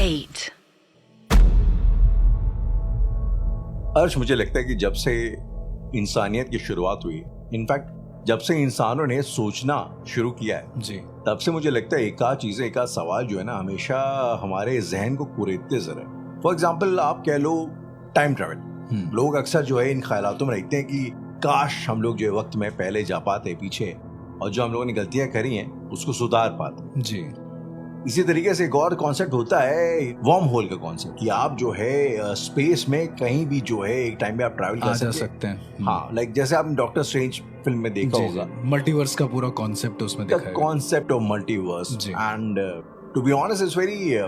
8. अर्श, मुझे लगता है कि जब से इंसानियत की शुरुआत हुई, इनफैक्ट जब से इंसानों ने सोचना शुरू किया है जी, तब से मुझे लगता है एक आध सवाल जो है ना हमेशा हमारे जहन को कुरेदते जरा। फॉर एग्जाम्पल आप कह लो टाइम ट्रैवल। लोग अक्सर जो है इन ख्यालातों में रहते हैं कि काश हम लोग जो है वक्त में पहले जा पाते पीछे, और जो हम लोगों ने गलतियां करी हैं उसको सुधार पाते। जी, इसी तरीके से एक और कॉन्सेप्ट होता है वर्म होल का कॉन्सेप्ट, कि आप जो है स्पेस में कहीं भी जो है एक टाइम में आप ट्रैवल आ कर जा सकते हैं। हाँ, लाइक जैसे आपने डॉक्टर स्ट्रेंज फिल्म में देखा होगा, मल्टीवर्स का पूरा कॉन्सेप्ट उसमें द दिखाया गया। Concept of multiverse. जी। And to be honest it's very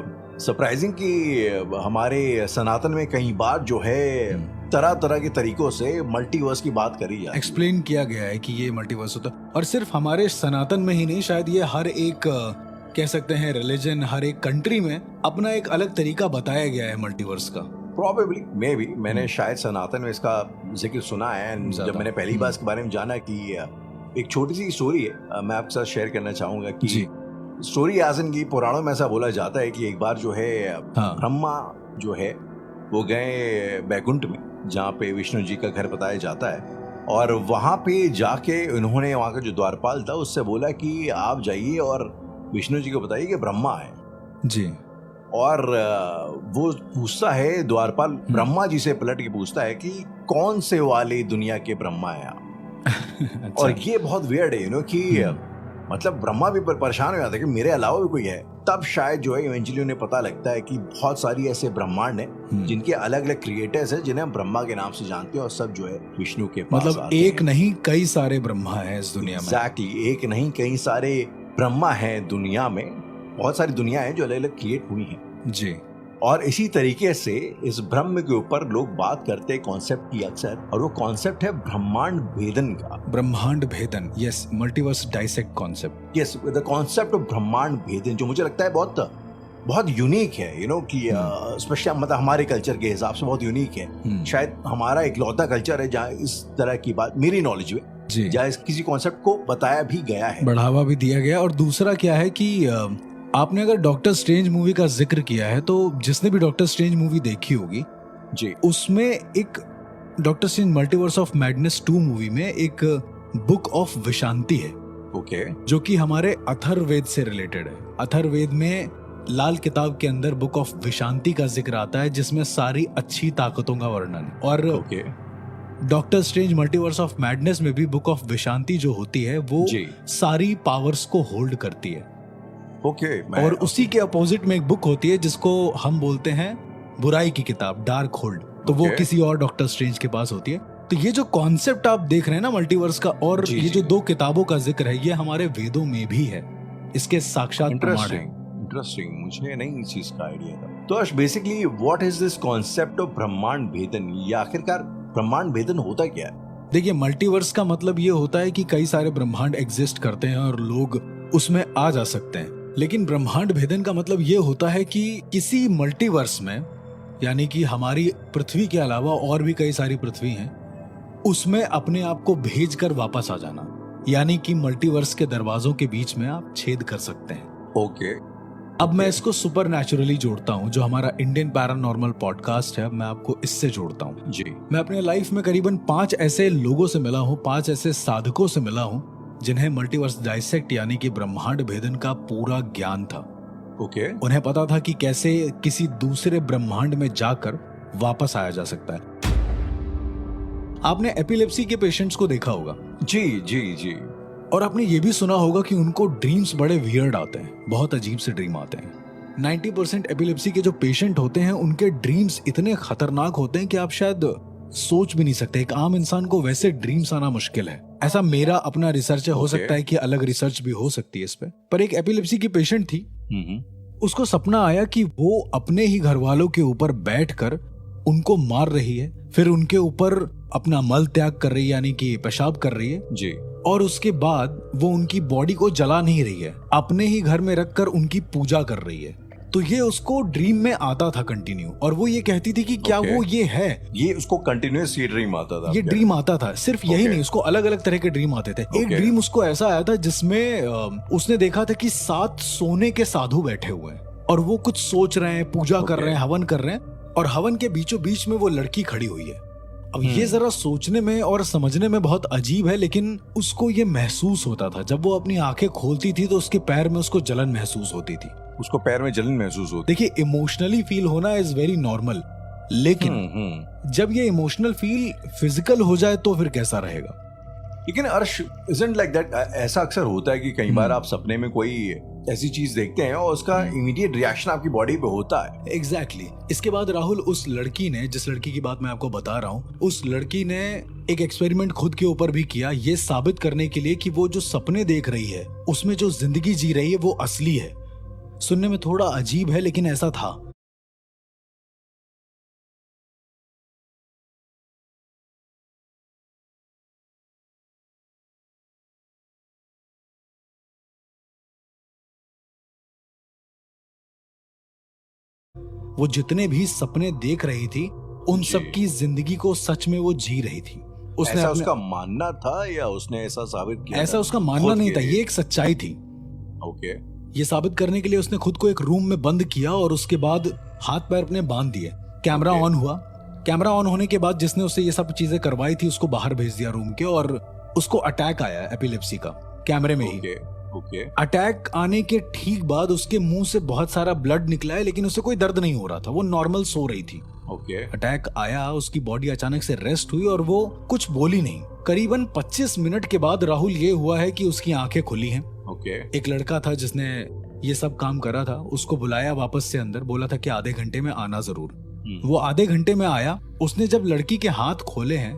surprising कि हमारे सनातन में कई बार जो है तरह तरह के तरीकों से मल्टीवर्स की बात करी जाती है। एक्सप्लेन किया गया है कि ये मल्टीवर्स होता है, और सिर्फ हमारे सनातन में ही नहीं, शायद ये हर एक कह सकते हैं रिलीजन, हर एक कंट्री में अपना एक अलग तरीका बताया गया है मल्टीवर्स का। Probably, maybe, मैंने शायद सनातन में इसका जिक्र सुना है। and ज्यादा। जब मैंने पहली बार इसके बारे में जाना कि एक छोटी सी स्टोरी है, मैं आपके साथ शेयर करना चाहूंगा कि जी। स्टोरी आसन की पुराणों में ऐसा बोला जाता है कि एक बार जो है हाँ। ब्रह्मा जो है वो गए बैकुंठ में, जहाँ पे विष्णु जी का घर बताया जाता है, और वहां पे जाके उन्होंने वहां का जो द्वारपाल था उससे बोला कि आप जाइए और विष्णु जी को बताइए कि ब्रह्मा है। जी, और वो पूछता है, द्वारपाल ब्रह्मा जी से पलट के पूछता है कि कौन से वाले दुनिया के ब्रह्मा है आप। अच्छा। और ये बहुत वियर्ड है, कि मतलब ब्रह्मा भी परेशान हो जाता है कि मेरे अलावा भी कोई है। तब शायद जो है इवेंचुअली उन्हें पता लगता है कि बहुत सारी ऐसे ब्रह्मांड हैं जिनके अलग अलग क्रिएटर्स हैं, जिन्हें हम ब्रह्मा के नाम से जानते हैं, और सब जो है विष्णु के पास मतलब आते एक हैं। नहीं कई सारे ब्रह्मा हैं इस दुनिया में। एग्जैक्टली, एक नहीं कई सारे ब्रह्मा हैं दुनिया में। बहुत सारी दुनिया है जो अलग अलग क्रिएट हुई हैं। जी, और इसी तरीके से इस ब्रह्म के ऊपर लोग बात करते हैं कॉन्सेप्ट की अक्सर, और वो कॉन्सेप्ट है ब्रह्मांड भेदन का। ब्रह्मांड भेदन, yes, multiverse dissect concept. Yes, the concept of ब्रह्मांड भेदन, जो मुझे लगता है बहुत यूनिक है, कि स्पेशली मतलब हमारे कल्चर के हिसाब से बहुत यूनिक है। शायद हमारा इकलौता कल्चर है जहाँ इस तरह की बात, मेरी नॉलेज में, जी, जहाँ किसी कॉन्सेप्ट को बताया भी गया है, बढ़ावा भी दिया गया। और दूसरा क्या है कि आपने अगर डॉक्टर स्ट्रेंज मूवी का जिक्र किया है, तो जिसने भी डॉक्टर स्ट्रेंज मूवी देखी होगी जी, उसमें एक doctor strange multiverse of madness 2 movie में एक बुक ऑफ विशांति है, ओके, जो कि हमारे अथर्ववेद से रिलेटेड है। अथर्ववेद में लाल किताब के अंदर बुक ऑफ विशांति का जिक्र आता है, जिसमें सारी अच्छी ताकतों का वर्णन है। और okay, doctor strange multiverse of madness में भी बुक ऑफ विशांति जो होती है वो जी। सारी पावर्स को होल्ड करती है। ओके, और उसी के अपोजिट में एक बुक होती है जिसको हम बोलते हैं बुराई की किताब, डार्क होल्ड, तो वो Okay. किसी और डॉक्टर स्ट्रेंज के पास होती है। तो ये जो कॉन्सेप्ट आप देख रहे हैं ना मल्टीवर्स का, और जी, ये जी। जो 2 किताबों का जिक्र है, ये हमारे वेदों में भी है, इसके साक्षात प्रमाण है। इंटरेस्टिंग, मुझे नहीं इस चीज का आइडिया था। तो basically what is this concept of ब्रह्मांड भेदन? ये आखिरकार ब्रह्मांड भेदन होता क्या है? देखिए, मल्टीवर्स का मतलब ये होता है कि कई सारे ब्रह्मांड एग्जिस्ट करते हैं और लोग उसमें आ जा सकते हैं। लेकिन ब्रह्मांड भेदन का मतलब ये होता है कि किसी मल्टीवर्स में, यानी कि हमारी पृथ्वी के अलावा और भी कई सारी पृथ्वी हैं, उसमें अपने आप को भेज कर वापस आ जाना, यानी कि मल्टीवर्स के दरवाजों के बीच में आप छेद कर सकते हैं। ओके, अब मैं इसको सुपर नेचुरली जोड़ता हूँ, जो हमारा इंडियन पैरानॉर्मल पॉडकास्ट है, मैं आपको इससे जोड़ता हूँ। जी, मैं अपने लाइफ में करीबन 5 ऐसे लोगों से मिला हूँ, 5 ऐसे साधकों से मिला हूँ जिन्हें मल्टीवर्स डाइसेक्ट यानी कि ब्रह्मांड भेदन का पूरा ज्ञान था। ओके, उन्हें पता था कि कैसे किसी दूसरे ब्रह्मांड में जाकर वापस आया जा सकता है। आपने एपिलेप्सी के पेशेंट्स को देखा होगा, जी जी जी, और आपने ये भी सुना होगा कि उनको ड्रीम्स बड़े वियर्ड आते हैं, बहुत अजीब से ड्रीम आते हैं। 90% एपिलेप्सी के जो पेशेंट होते हैं उनके ड्रीम्स इतने खतरनाक होते हैं कि आप शायद सोच भी नहीं सकते। एक आम इंसान को वैसे ड्रीम्स आना मुश्किल है, ऐसा मेरा अपना रिसर्च है। हो सकता है कि अलग रिसर्च भी हो सकती है इस पर एक एपिलेप्सी की पेशेंट थी, उसको सपना आया कि वो अपने ही घर वालों के ऊपर बैठकर उनको मार रही है, फिर उनके ऊपर अपना मल त्याग कर रही है, यानी कि पेशाब कर रही है जी, और उसके बाद वो उनकी बॉडी को जला नहीं रही है, अपने ही घर में रखकर उनकी पूजा कर रही है। तो ये उसको ड्रीम में आता था कंटिन्यू, और वो ये कहती थी कि क्या वो ये है, ये उसको कंटिन्यूअस ये ड्रीम आता था। ये ड्रीम आता था। सिर्फ यही नहीं, उसको अलग अलग तरह के ड्रीम आते थे। एक ड्रीम उसको ऐसा आया था जिसमें उसने देखा था कि 7 सोने के साधु बैठे हुए हैं, और वो कुछ सोच रहे हैं, पूजा कर रहे हैं, हवन कर रहे हैं, और हवन के बीचों बीच में वो लड़की खड़ी हुई है। अब ये जरा सोचने में और समझने में बहुत अजीब है, लेकिन उसको ये महसूस होता था। जब वो अपनी आंखें खोलती थी तो उसके पैर में उसको जलन महसूस होती थी। उसको पैर में जलन महसूस होती। देखिए, इमोशनली फील होना इज वेरी नॉर्मल, लेकिन जब ये इमोशनल फील फिजिकल हो जाए तो फिर कैसा रहेगा? लेकिन अर्श, isn't like that, ऐसा अक्सर होता है कि कई बार आप सपने में कोई ऐसी चीज देखते हैं और उसका इमीडिएट रिएक्शन आपकी बॉडी पे होता है। एग्जैक्टली। इसके बाद राहुल, उस लड़की ने, जिस लड़की की बात मैं आपको बता रहा हूँ, उस लड़की ने एक एक्सपेरिमेंट खुद के ऊपर भी किया, ये साबित करने के लिए कि वो जो सपने देख रही है उसमें जो जिंदगी जी रही है वो असली है। सुनने में थोड़ा अजीब है, लेकिन ऐसा था। वो जितने भी सपने देख रही थी उन सब की जिंदगी को सच में वो जी रही थी। उसने ऐसा उसका मानना था या उसने ऐसा साबित किया? ऐसा उसका मानना नहीं था, ये एक सच्चाई थी। ओके। ये साबित करने के लिए उसने खुद को एक रूम में बंद किया और उसके बाद हाथ पैर अपने बांध दिए। कैमरा ऑन हुआ। कैमरा ऑन होने के बाद जिसने उससे ये सब चीजें करवाई थी उसको बाहर भेज दिया रूम के, और उसको अटैक आया एपिलेप्सी का कैमरे में ही। अटैक आने के ठीक बाद उसके मुंह से बहुत सारा ब्लड निकला है, लेकिन उसे कोई दर्द नहीं हो रहा था, वो नॉर्मल सो रही थी। अटैक आया, उसकी बॉडी अचानक से रेस्ट हुई और वो कुछ बोली नहीं। करीबन 25 मिनट के बाद राहुल, ये हुआ है कि उसकी आंखें खुली हैं। एक लड़का था जिसने ये सब काम करा था, उसको बुलाया वापस से अंदर, बोला था कि आधे घंटे में आना जरूर। वो आधे घंटे में आया। उसने जब लड़की के हाथ खोले हैं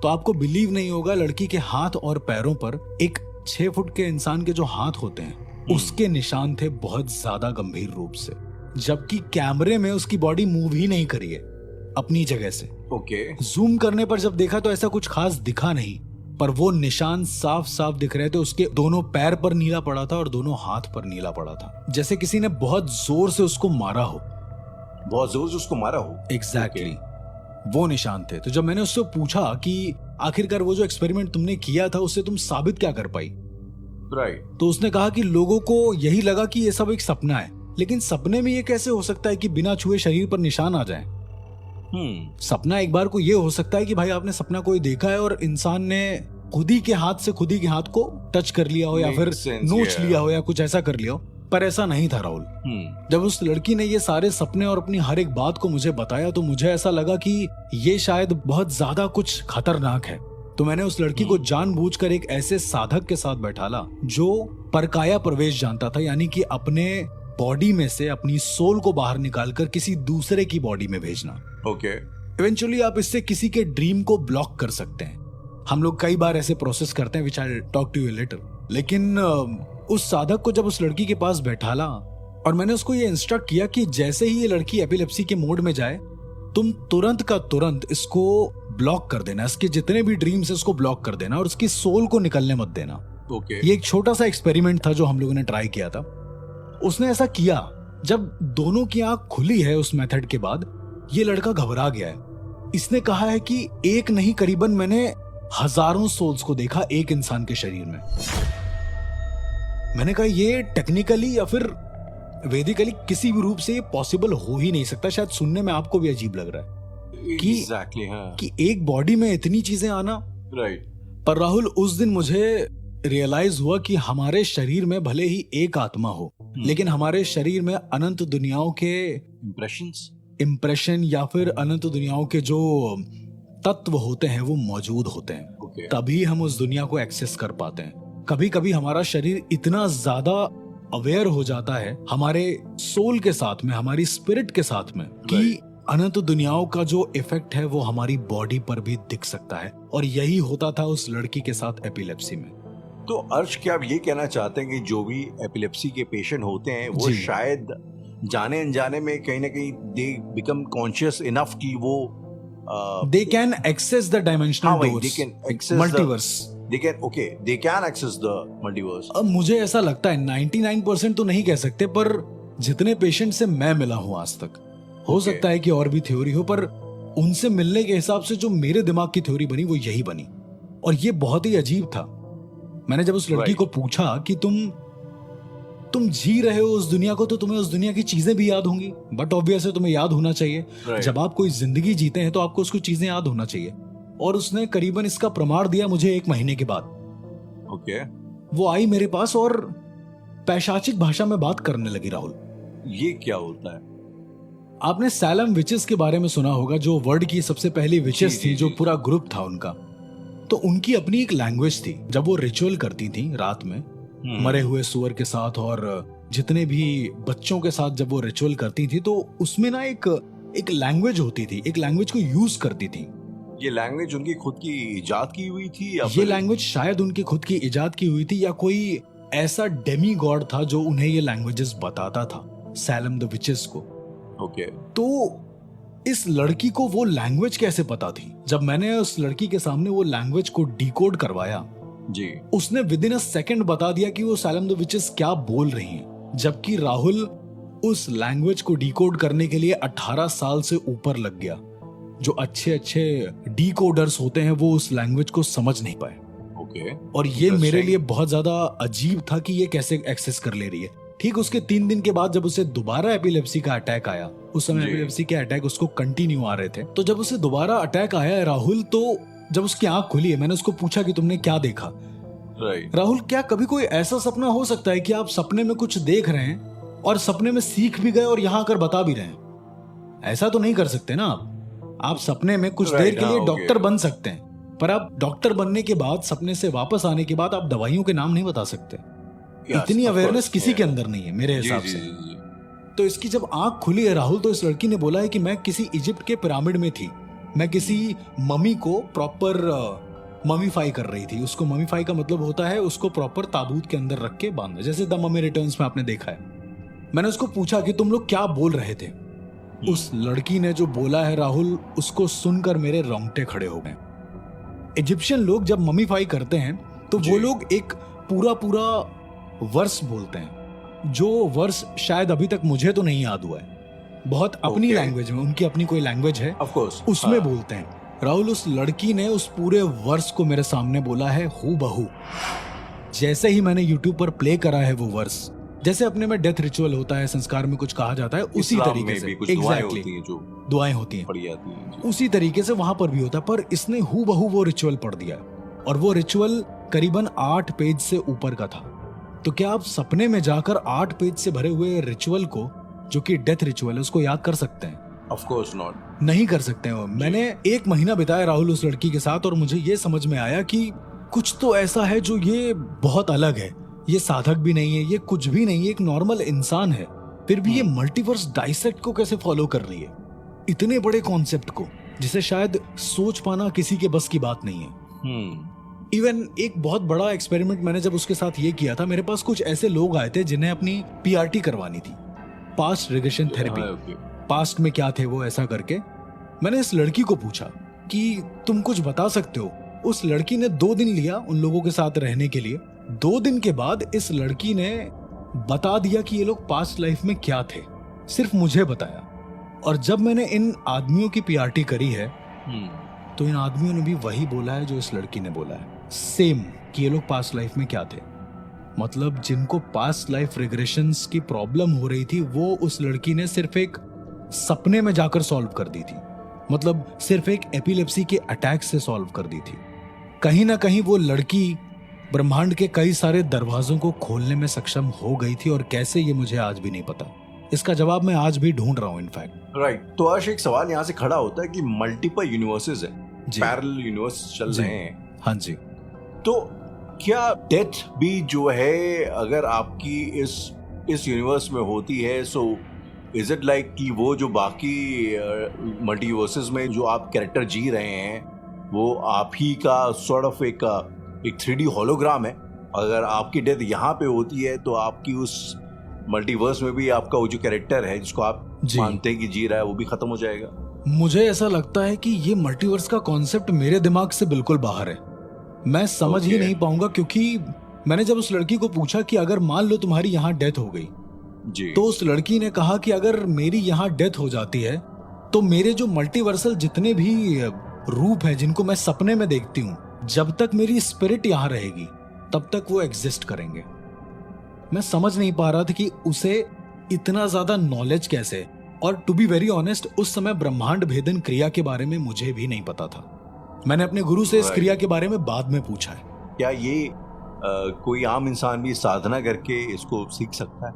तो आपको बिलीव नहीं होगा, लड़की के हाथ और पैरों पर एक 6 फुट के इंसान के जो हाथ होते हैं उसके निशान थे, बहुत ज्यादा गंभीर रूप से, जबकि कैमरे में उसकी बॉडी मूव ही नहीं करी है अपनी जगह से। जूम करने पर जब देखा तो ऐसा कुछ खास दिखा नहीं, पर वो निशान साफ साफ दिख रहे थे। उसके दोनों पैर पर नीला पड़ा था और दोनों हाथ पर नीला पड़ा था, जैसे किसी ने बहुत जोर से उसको मारा हो। बहुत जोर से उसको मारा हो? एग्जैक्टली वो निशान थे। तो जब मैंने उससे पूछा कि आखिरकार वो जो एक्सपेरिमेंट तुमने किया था उससे तुम साबित क्या कर पाई, तो उसने कहा कि लोगों को यही लगा कि ये सब एक सपना है, लेकिन सपने में ये कैसे हो सकता है कि बिना छुए शरीर पर निशान आ जाए। सपना एक बार को ये हो सकता है कि भाई आपने सपना कोई देखा है और इंसान ने खुद ही के हाथ को टच कर लिया हो या फिर नोच लिया हो या कुछ ऐसा कर लिया हो, पर ऐसा नहीं था राहुल। जब उस लड़की ने ये सारे सपने और अपनी हर एक बात को मुझे बताया तो मुझे ऐसा लगा कि ये शायद बहुत ज्यादा कुछ खतरनाक है। तो मैंने उस लड़की को जानबूझकर एक ऐसे साधक के साथ बैठाला जो परकाया प्रवेश जानता था, यानी कि अपने बॉडी में से अपनी सोल को बाहर निकालकर किसी दूसरे की बॉडी में भेजना। इवेंचुअली आप इससे किसी के ड्रीम को ब्लॉक कर सकते हैं। हम लोग कई बार ऐसे प्रोसेस करते हैं, which I talk to you later. लेकिन उस साधक को जब उस लड़की के पास बैठाला और मैंने उसको ये इंस्ट्रक्ट किया कि जैसे ही ये लड़की एपिलेप्सी के मोड में जाए तुम तुरंत का तुरंत इसको ब्लॉक कर देना, इसके जितने भी ड्रीम्स है उसको ब्लॉक कर देना और उसकी सोल को निकलने मत देना। ये एक छोटा सा एक्सपेरिमेंट था जो हम लोगों ने ट्राई किया था। उसने ऐसा किया। जब दोनों की आंख खुली है उस मेथड के बाद, ये लड़का घबरा गया है। इसने कहा है कि एक नहीं, करीबन मैंने हजारों सोल्स को देखा एक इंसान के शरीर में। मैंने कहा ये टेक्निकली या फिर वेदिकली किसी भी रूप से ये पॉसिबल हो ही नहीं सकता। शायद सुनने में आपको भी अजीब लग रहा है कि एक बॉडी में इतनी चीजें आना। पर राहुल, उस दिन मुझे रियलाइज हुआ कि हमारे शरीर में भले ही एक आत्मा हो, लेकिन हमारे शरीर में अनंत दुनियाओं के इम्प्रेशन या फिर अनंत दुनियाओं के जो तत्व होते हैं वो मौजूद होते हैं। तभी हम उस दुनिया को एक्सेस कर पाते हैं। कभी कभी हमारा शरीर इतना ज्यादा अवेयर हो जाता है हमारे सोल के साथ में, हमारी स्पिरिट के साथ में, कि अनंत दुनियाओं का जो इफेक्ट है वो हमारी बॉडी पर भी दिख सकता है। और यही होता था उस लड़की के साथ एपिलेप्सी में। तो अर्श, क्या आप ये कहना चाहते हैं कि जो भी एपिलेप्सी के पेशेंट होते हैं वो शायद जाने अनजाने में कहीं ना कहीं दे बिकम कॉन्शियस इनफ कि वो they can access the dimensional doors, they can access multiverse, they can access the multiverse। अब मुझे ऐसा लगता है 99% तो नहीं कह सकते, पर जितने पेशेंट से मैं मिला हूं आज तक, हो सकता है कि और भी थ्योरी हो, पर उनसे मिलने के हिसाब से जो मेरे दिमाग की थ्योरी बनी वो यही बनी। और ये बहुत ही अजीब था। मैंने जब उस लड़की को पूछा कि तुम तुम जी रहे हो उस दुनिया को तो तुम्हें उस दुनिया की चीजें भी याद होंगी, बट ऑब्वियसली तुम्हें याद होना चाहिए। Right. जब आप कोई जिंदगी जीते हैं तो आपको उसको चीजें याद होना चाहिए। और उसने करीबन इसका प्रमाण दिया मुझे 1 महीने के बाद। ओके, वो आई मेरे पास और पैशाचिक भाषा में बात करने लगी। राहुल, ये क्या होता है? आपने सैलम विचेस के बारे में सुना होगा, जो वर्ल्ड की सबसे पहली विचेस थी, जो पूरा ग्रुप था उनका। तो उनकी अपनी एक लैंग्वेज थी। जब वो रिचुअल करती थी रात में मरे हुए सुअर के साथ और जितने भी बच्चों के साथ जब वो रिचुअल करती थी, तो उसमें ना एक लैंग्वेज होती थी, एक लैंग्वेज को यूज करती थी। ये लैंग्वेज उनकी खुद की इजाद की हुई थी या ये लैंग्वेज शायद उनकी खुद की इजाद की हुई थी, या कोई ऐसा डेमी गॉड था जो उन्हें ये लैंग्वेजेस बताता था, सैलम द विचेस को। ओके। तो इस लड़की को वो लैंग्वेज कैसे पता थी? जब मैंने उस लड़की के सामने वो लैंग्वेज को डिकोड करवाया जी, उसने विदिन अ सेकंड बता दिया कि वो सैलम द विचेस क्या बोल रही हैं। जबकि राहुल, उस लैंग्वेज को डिकोड करने के लिए 18 साल से ऊपर लग गया। जो अच्छे डिकोडर्स होते हैं वो उस लैंग्वेज को समझ नहीं पाए। ओके। और ये मेरे लिए बहुत ज्यादा अजीब था कि ये कैसे एक्सेस कर ले रही है। ठीक उसके 3 दिन के बाद जब उसे दोबारा एपिलेप्सी का अटैक आया, उस समय एपिलेप्सी के अटैक उसको कंटिन्यू आ रहे थे, तो जब उसे दोबारा अटैक आया है राहुल, तो जब उसकी आंख खुली है, मैंने उसको पूछा कि तुमने क्या देखा। राहुल, क्या कभी कोई ऐसा सपना हो सकता है कि आप सपने में कुछ देख रहे हैं और सपने में सीख भी गए और यहाँ आकर बता भी रहे हैं? ऐसा तो नहीं कर सकते ना आप सपने में कुछ देर के लिए डॉक्टर बन सकते हैं, पर आप डॉक्टर बनने के बाद, सपने से वापस आने के बाद, आप दवाइयों के नाम नहीं बता सकते। इतनी अवेयरनेस किसी के अंदर नहीं है मेरे हिसाब से। तो इसकी जब आंख खुली है राहुल, तो इस लड़की ने बोला है कि मैं किसी इजिप्ट के पिरामिड में थी, मैं किसी ममी को प्रॉपर ममीफाई कर रही थी। उसको ममीफाई का मतलब होता है उसको प्रॉपर ताबूत के अंदर रख के बांधना, जैसे द ममी रिटर्न्स में आपने देखा है। मैंने उसको पूछा कि तुम लोग क्या बोल रहे थे। उस लड़की ने जो बोला है राहुल, उसको सुनकर मेरे रोंगटे खड़े हो गए। इजिप्शियन लोग जब ममीफाई करते हैं तो वो लोग एक पूरा वर्स बोलते हैं, जो वर्स शायद अभी तक मुझे तो नहीं याद हुआ है। बहुत अपनी लैंग्वेज में, उनकी अपनी कोई लैंग्वेज है ऑफ कोर्स, उसमें बोलते हैं। राहुल, उस लड़की ने उस पूरे वर्स को मेरे सामने बोला है हूबहू। जैसे ही मैंने यूट्यूब पर प्ले करा है वो वर्स, जैसे अपने में डेथ रिचुअल होता है, संस्कार में कुछ कहा जाता है, उसी तरीके से एग्जैक्टली दुआएं होती हैं, उसी तरीके से वहां पर भी होता है। पर इसने हूबहू वो रिचुअल पढ़ दिया, और वो रिचुअल करीबन 8 पेज से ऊपर का था। तो क्या आप सपने में जाकर 8 पेज से भरे हुए रिचुअल को, जो कि डेथ रिचुअल है, उसको याद कर सकते हैं? ऑफ कोर्स नॉट, नहीं कर सकते हो। मैंने 1 महीना बिताया राहुल उस लड़की के साथ, और मुझे ये समझ में आया कि कुछ तो ऐसा है जो ये बहुत अलग है। ये साधक भी नहीं है, ये कुछ भी नहीं है, एक नॉर्मल इंसान है, फिर भी ये मल्टीवर्स डाइसेक्ट को कैसे फॉलो कर रही है, इतने बड़े कॉन्सेप्ट को, जिसे शायद सोच पाना किसी के बस की बात नहीं है। इवन एक बहुत बड़ा एक्सपेरिमेंट मैंने जब उसके साथ ये किया था, मेरे पास कुछ ऐसे लोग आए थे जिन्हें अपनी पीआरटी करवानी थी, पास्ट रिग्रेशन थेरेपी। पास्ट में क्या थे वो, ऐसा करके मैंने इस लड़की को पूछा कि तुम कुछ बता सकते हो। उस लड़की ने 2 दिन लिया उन लोगों के साथ रहने के लिए। 2 दिन के बाद इस लड़की ने बता दिया कि ये लोग पास्ट लाइफ में क्या थे, सिर्फ मुझे बताया। और जब मैंने इन आदमियों की पीआरटी करी है तो इन आदमियों ने भी वही बोला है जो इस लड़की ने बोला है, सेम, कि ये लोग पास्ट लाइफ में क्या थे। मतलब जिनको पास्ट लाइफ रिग्रेशंस की प्रॉब्लम हो रही थी, वो उस लड़की ने सिर्फ एक सपने में जाकर सॉल्व कर दी थी। मतलब सिर्फ एक एपिलेप्सी के अटैक से सॉल्व कर दी थी। कहीं ना कहीं वो लड़की ब्रह्मांड के कई सारे दरवाजों को खोलने में सक्षम हो गई थी, और कैसे ये मुझे आज भी नहीं पता। इसका जवाब मैं आज भी ढूंढ रहा हूँ इनफैक्ट। राइट। तो आज एक सवाल यहाँ से खड़ा होता है कि मल्टीपल यूनिवर्सेस है, पैरेलल यूनिवर्स चल रहे हैं। हाँ जी। तो क्या डेथ भी जो है, अगर आपकी इस यूनिवर्स में होती है, सो इज इट लाइक कि वो जो बाकी मल्टीवर्सेस में जो आप कैरेक्टर जी रहे हैं, वो आप ही का सॉर्ट ऑफ एक 3D होलोग्राम है? अगर आपकी डेथ यहाँ पे होती है तो आपकी उस मल्टीवर्स में भी आपका वो जो कैरेक्टर है जिसको आप मानते हैं कि जी रहा है, वो भी खत्म हो जाएगा। मुझे ऐसा लगता है कि ये मल्टीवर्स का कॉन्सेप्ट मेरे दिमाग से बिल्कुल बाहर है। मैं समझ ही नहीं पाऊंगा, क्योंकि मैंने जब उस लड़की को पूछा कि अगर मान लो तुम्हारी यहाँ डेथ हो गई जी, तो उस लड़की ने कहा कि अगर मेरी यहाँ डेथ हो जाती है तो मेरे जो मल्टीवर्सल जितने भी रूप हैं जिनको मैं सपने में देखती हूँ, जब तक मेरी स्पिरिट यहाँ रहेगी तब तक वो एग्जिस्ट करेंगे। मैं समझ नहीं पा रहा था कि उसे इतना ज्यादा नॉलेज कैसे। और टू बी वेरी ऑनेस्ट, उस समय ब्रह्मांड भेदन क्रिया के बारे में मुझे भी नहीं पता था। मैंने अपने गुरु से इस क्रिया के बारे में बाद में पूछा है। क्या ये कोई आम इंसान भी साधना करके इसको सीख सकता है?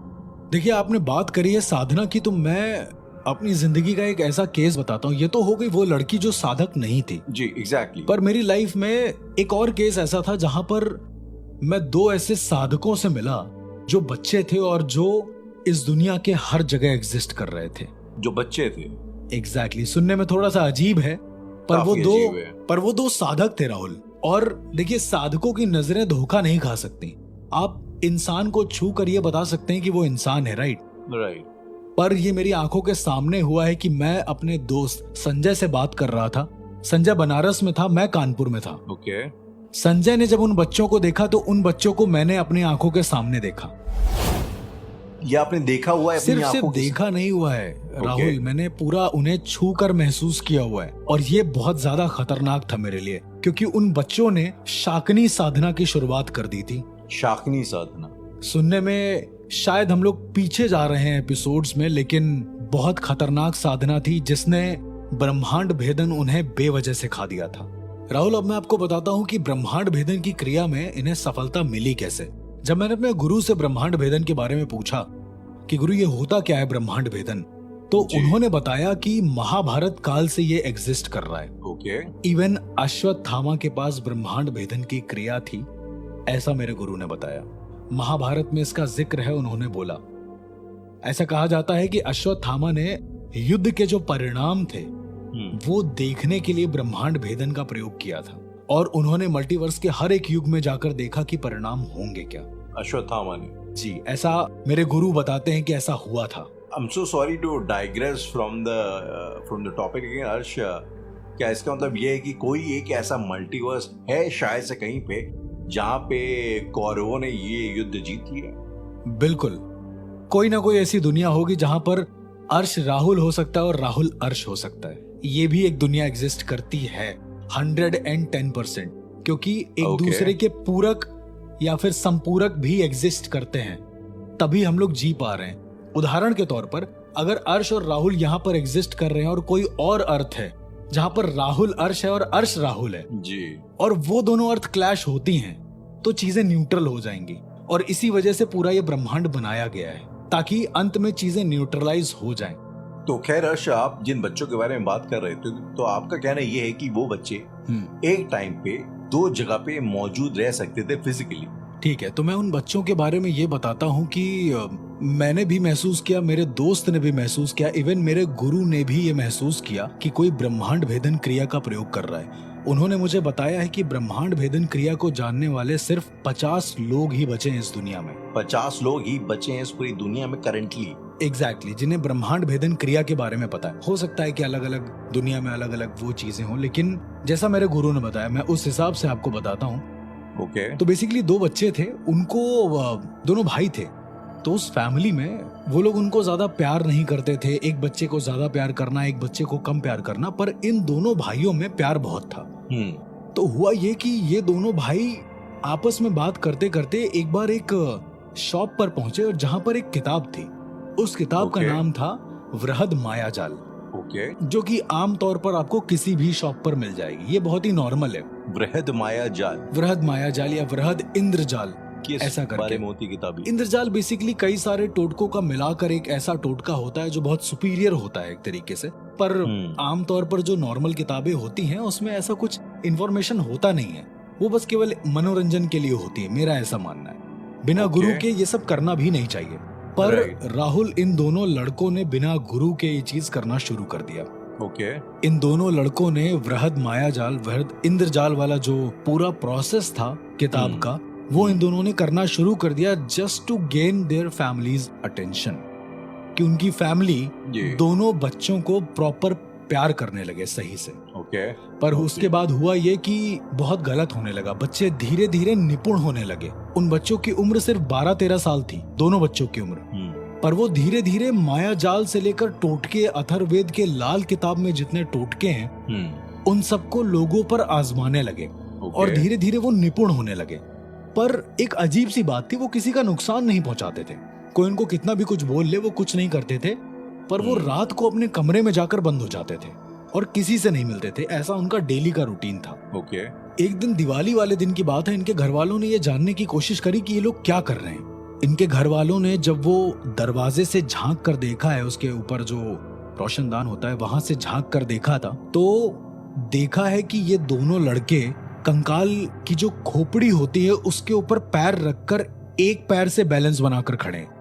देखिए, आपने बात करी है साधना की, तो मैं अपनी जिंदगी का एक ऐसा केस बताता हूँ। ये तो हो गई वो लड़की जो साधक नहीं थी। जी, एग्जैक्टली। पर मेरी लाइफ में एक और केस ऐसा था जहां पर मैं दो ऐसे साधकों से मिला जो बच्चे थे और जो इस दुनिया के हर जगह एग्जिस्ट कर रहे थे। जो बच्चे थे? एग्जैक्टली। सुनने में थोड़ा सा अजीब है, पर वो दो साधक थे राहुल। और देखिए, साधकों की नजरें धोखा नहीं खा सकती। आप इंसान को छू कर ये बता सकते हैं कि वो इंसान है, राइट? पर ये मेरी आंखों के सामने हुआ है कि मैं अपने दोस्त संजय से बात कर रहा था। संजय बनारस में था, मैं कानपुर में था। ओके। संजय ने जब उन बच्चों को देखा तो उन बच्चों को मैंने अपनी आंखों के सामने देखा। ये आपने देखा हुआ है? सिर्फ देखा नहीं हुआ है राहुल, मैंने पूरा उन्हें छू कर महसूस किया हुआ है। और ये बहुत ज्यादा खतरनाक था मेरे लिए, क्योंकि उन बच्चों ने शाकनी साधना की शुरुआत कर दी थी। शाकनी साधना सुनने में शायद हम लोग पीछे जा रहे हैं एपिसोड्स में, लेकिन बहुत खतरनाक साधना थी जिसने ब्रह्मांड भेदन उन्हें बेवजह से खा दिया था। राहुल, अब मैं आपको बताता हूँ कि ब्रह्मांड भेदन की क्रिया में इन्हें सफलता मिली कैसे। जब मैंने अपने गुरु से ब्रह्मांड भेदन के बारे में पूछा कि गुरु ये होता क्या है ब्रह्मांड भेदन, तो उन्होंने बताया कि महाभारत काल से ये एग्जिस्ट कर रहा है। ओके। इवन अश्वत्थामा के पास ब्रह्मांड भेदन की क्रिया थी, ऐसा मेरे गुरु ने बताया। महाभारत में इसका जिक्र है, उन्होंने बोला। ऐसा कहा जाता है कि अश्वत्थामा ने युद्ध के जो परिणाम थे वो देखने के लिए ब्रह्मांड भेदन का प्रयोग किया था, और उन्होंने मल्टीवर्स के हर एक युग में जाकर देखा कि परिणाम होंगे क्या। अश्वत्थामा ने? जी, ऐसा मेरे गुरु बताते हैं कि ऐसा हुआ था। I'm so sorry to digress from the topic again, अर्श। क्या इसका मतलब ये है कि कोई एक ऐसा मल्टीवर्स है शायद से कहीं पे जहाँ पे कौरवों ने ये युद्ध जीत लिया? बिल्कुल, कोई ना कोई ऐसी दुनिया होगी जहां पर अर्श राहुल हो सकता है और राहुल अर्श हो सकता है। ये भी एक दुनिया एग्जिस्ट करती है 110%, क्योंकि एक दूसरे के पूरक या फिर संपूरक भी एग्जिस्ट करते हैं, तभी हम लोग जी पा रहे हैं। उदाहरण के तौर पर, अगर अर्श और राहुल यहाँ पर एग्जिस्ट कर रहे हैं और कोई और अर्थ है जहां पर राहुल अर्श है और अर्श राहुल है जी, और वो दोनों अर्थ क्लैश होती हैं, तो चीजें न्यूट्रल हो जाएंगी। और इसी वजह से पूरा ये ब्रह्मांड बनाया गया है, ताकि अंत में चीजें न्यूट्रलाइज हो जाएं। तो खैर अर्श, आप जिन बच्चों के बारे में बात कर रहे थे, तो आपका कहना ये है कि वो बच्चे एक टाइम पे दो जगह पे मौजूद रह सकते थे फिजिकली? ठीक है, तो मैं उन बच्चों के बारे में ये बताता हूँ कि मैंने भी महसूस किया, मेरे दोस्त ने भी महसूस किया, इवन मेरे गुरु ने भी ये महसूस किया कि कोई ब्रह्मांड भेदन क्रिया का प्रयोग कर रहा है। उन्होंने मुझे बताया है कि ब्रह्मांड भेदन क्रिया को जानने वाले सिर्फ 50 लोग ही बचे हैं इस दुनिया में। 50 लोग ही बचे हैं इस पूरी दुनिया में करंटली? एग्जैक्टली, जिन्हें ब्रह्मांड भेदन क्रिया के बारे में पता है। हो सकता है कि अलग अलग दुनिया में अलग अलग वो चीजें हों, लेकिन जैसा मेरे गुरु ने बताया, मैं उस हिसाब से आपको बताता हूँ। ओके। तो बेसिकली दो बच्चे थे, उनको दोनों भाई थे। तो उस फैमिली में वो लोग उनको ज्यादा प्यार नहीं करते थे। एक बच्चे को ज्यादा प्यार करना, एक बच्चे को कम प्यार करना, पर इन दोनों भाइयों में प्यार बहुत था। तो हुआ ये कि ये दोनों भाई आपस में बात करते करते एक बार एक शॉप पर पहुंचे, और जहां पर एक किताब थी, उस किताब का नाम था वृहद मायाजाल। जो कि आम तौर पर आपको किसी भी शॉप पर मिल जाएगी, ये बहुत ही नॉर्मल है। वृहद मायाजाल या वृहद इंद्रजाल, ऐसा करके मोती किताब। इंद्रजाल बेसिकली कई सारे टोटकों का मिलाकर एक ऐसा टोटका होता है जो बहुत सुपीरियर होता है एक तरीके से। पर आमतौर पर जो नॉर्मल किताबें होती हैं उसमें ऐसा कुछ इन्फॉर्मेशन होता नहीं है, वो बस केवल मनोरंजन के लिए होती है, मेरा ऐसा मानना है। बिना गुरु के ये सब करना भी नहीं चाहिए। पर राहुल, इन दोनों लड़कों ने बिना गुरु के ये चीज करना शुरू कर दिया। इन दोनों लड़कों ने वृहद मायाजाल, वृहद इंद्रजाल वाला जो पूरा प्रोसेस था किताब का, वो इन दोनों ने करना शुरू कर दिया, just to gain their families attention, कि उनकी फैमिली दोनों बच्चों को प्रॉपर प्यार करने लगे सही से। पर उसके बाद हुआ ये कि बहुत गलत होने लगा। बच्चे धीरे धीरे निपुण होने लगे। उन बच्चों की उम्र सिर्फ 12-13 साल थी, दोनों बच्चों की उम्र। पर वो धीरे धीरे माया जाल से लेकर टोटके, अथर्ववेद के लाल किताब में जितने टोटके हैं, उन सबको लोगों पर आजमाने लगे और धीरे धीरे वो निपुण होने लगे। पर एक अजीब सी बात थी, वो किसी का नुकसान नहीं पहुंचाते थे। कोई उनको कितना भी कुछ बोल ले वो कुछ नहीं करते थे, पर वो रात को अपने कमरे में जाकर बंद हो जाते थे और किसी से नहीं मिलते थे। ऐसा उनका डेली का रूटीन था। ओके। एक दिन दिवाली वाले दिन की बात है, इनके घर वालों ने ये जानने की कोशिश करी कि ये लोग क्या कर रहे हैं। इनके घर वालों ने जब वो दरवाजे से झांक कर देखा है, उसके ऊपर जो रोशनदान होता है वहां से झांक कर देखा था, तो देखा है कि ये दोनों लड़के कंकाल की जो खोपड़ी होती है उसके ऊपर पैर रखकर एक पैर से बैलेंस बनाकर खड़े हैं।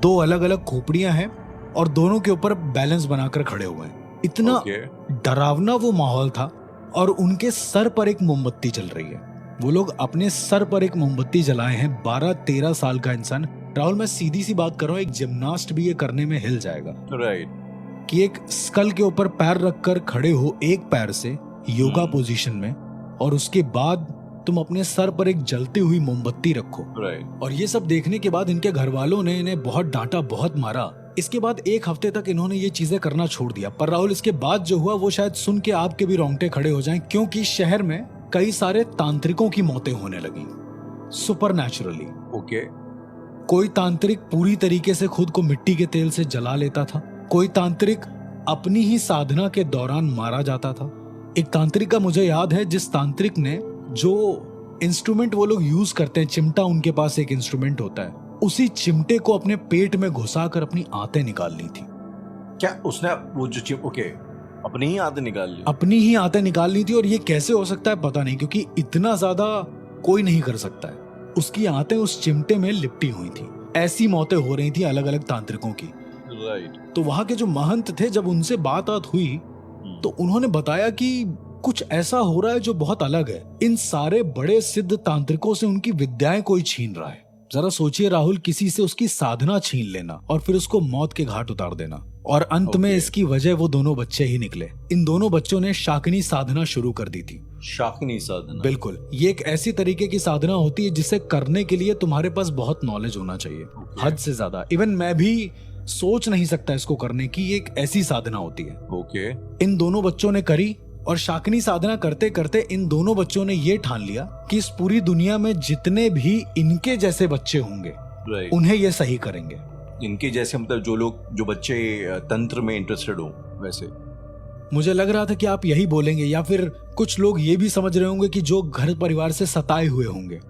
दो अलग अलग खोपड़ियां हैं और दोनों के ऊपर बैलेंस बनाकर खड़े हुए हैं। इतना डरावना वो माहौल था। और उनके सर पर एक मोमबत्ती जल रही है। वो लोग अपने सर पर एक मोमबत्ती जलाए हैं। 12-13 साल का इंसान। राहुल, मैं सीधी सी बात कर रहा हूं, एक जिम्नास्ट भी ये करने में हिल जाएगा। राइट। कि एक स्कल के ऊपर पैर रखकर खड़े हो एक पैर से योगा पोजीशन में, और उसके बाद तुम अपने सर पर एक जलती हुई मोमबत्ती रखो। राइट। और ये सब देखने के बाद इनके घर वालों ने इन्हें बहुत डांटा, बहुत मारा। इसके बाद एक हफ्ते तक इन्होंने ये चीजें करना छोड़ दिया। पर राहुल, इसके बाद जो हुआ वो शायद सुन के आपके भी रोंगटे खड़े हो जाएं, क्योंकि शहर में कई सारे तांत्रिकों की मौतें होने लगी सुपरनैचुरली। ओके। कोई तांत्रिक पूरी तरीके से खुद को मिट्टी के तेल से जला लेता था। कोई तांत्रिक अपनी ही साधना के दौरान मारा जाता था। एक तांत्रिक का मुझे याद है, जिस तांत्रिक ने जो इंस्ट्रूमेंट वो लोग यूज करते हैं, चिमटा, उनके पास एक इंस्ट्रूमेंट होता है, उसी चिमटे को अपने पेट में घुसाकर अपनी आंतें निकाल ली थी। क्या उसने वो जो ओके, अपनी ही आंतें निकाल ली? अपनी ही आंतें निकाल ली थी। और ये कैसे हो सकता है पता नहीं, क्योंकि इतना ज्यादा कोई नहीं कर सकता है। उसकी आंतें उस चिमटे में लिपटी हुई थी। ऐसी मौतें हो रही थी अलग अलग तांत्रिकों की। राइट। तो वहां के जो महंत थे, जब उनसे बात हुई तो उन्होंने बताया कि कुछ ऐसा हो रहा है जो बहुत अलग है। इन सारे बड़े सिद्ध तांत्रिकों से उनकी विद्याएं कोई छीन रहा है। जरा सोचिए राहुल, किसी से उसकी साधना छीन लेना और फिर उसको मौत के घाट उतार देना। और अंत में इसकी वजह वो दोनों बच्चे ही निकले। इन दोनों बच्चों ने शाकिनी साधना शुरू कर दी थी। शाकिनी साधना? बिल्कुल। ये एक ऐसी तरीके की साधना होती है जिसे करने के लिए तुम्हारे पास बहुत नॉलेज होना चाहिए, हद से ज्यादा। इवन मैं भी सोच नहीं सकता इसको करने की। ये एक ऐसी साधना होती है। ओके। इन दोनों बच्चों ने करी, और शाकिनी साधना करते करते इन दोनों बच्चों ने ये ठान लिया कि इस पूरी दुनिया में जितने भी इनके जैसे बच्चे होंगे, उन्हें ये सही करेंगे। इनके जैसे मतलब जो बच्चे तंत्र में इंटरेस्टेड हो। वैसे मुझे लग रहा था कि आप यही बोलेंगे, या फिर कुछ लोग ये भी समझ रहे होंगे कि जो घर परिवार से सताए हुए होंगे,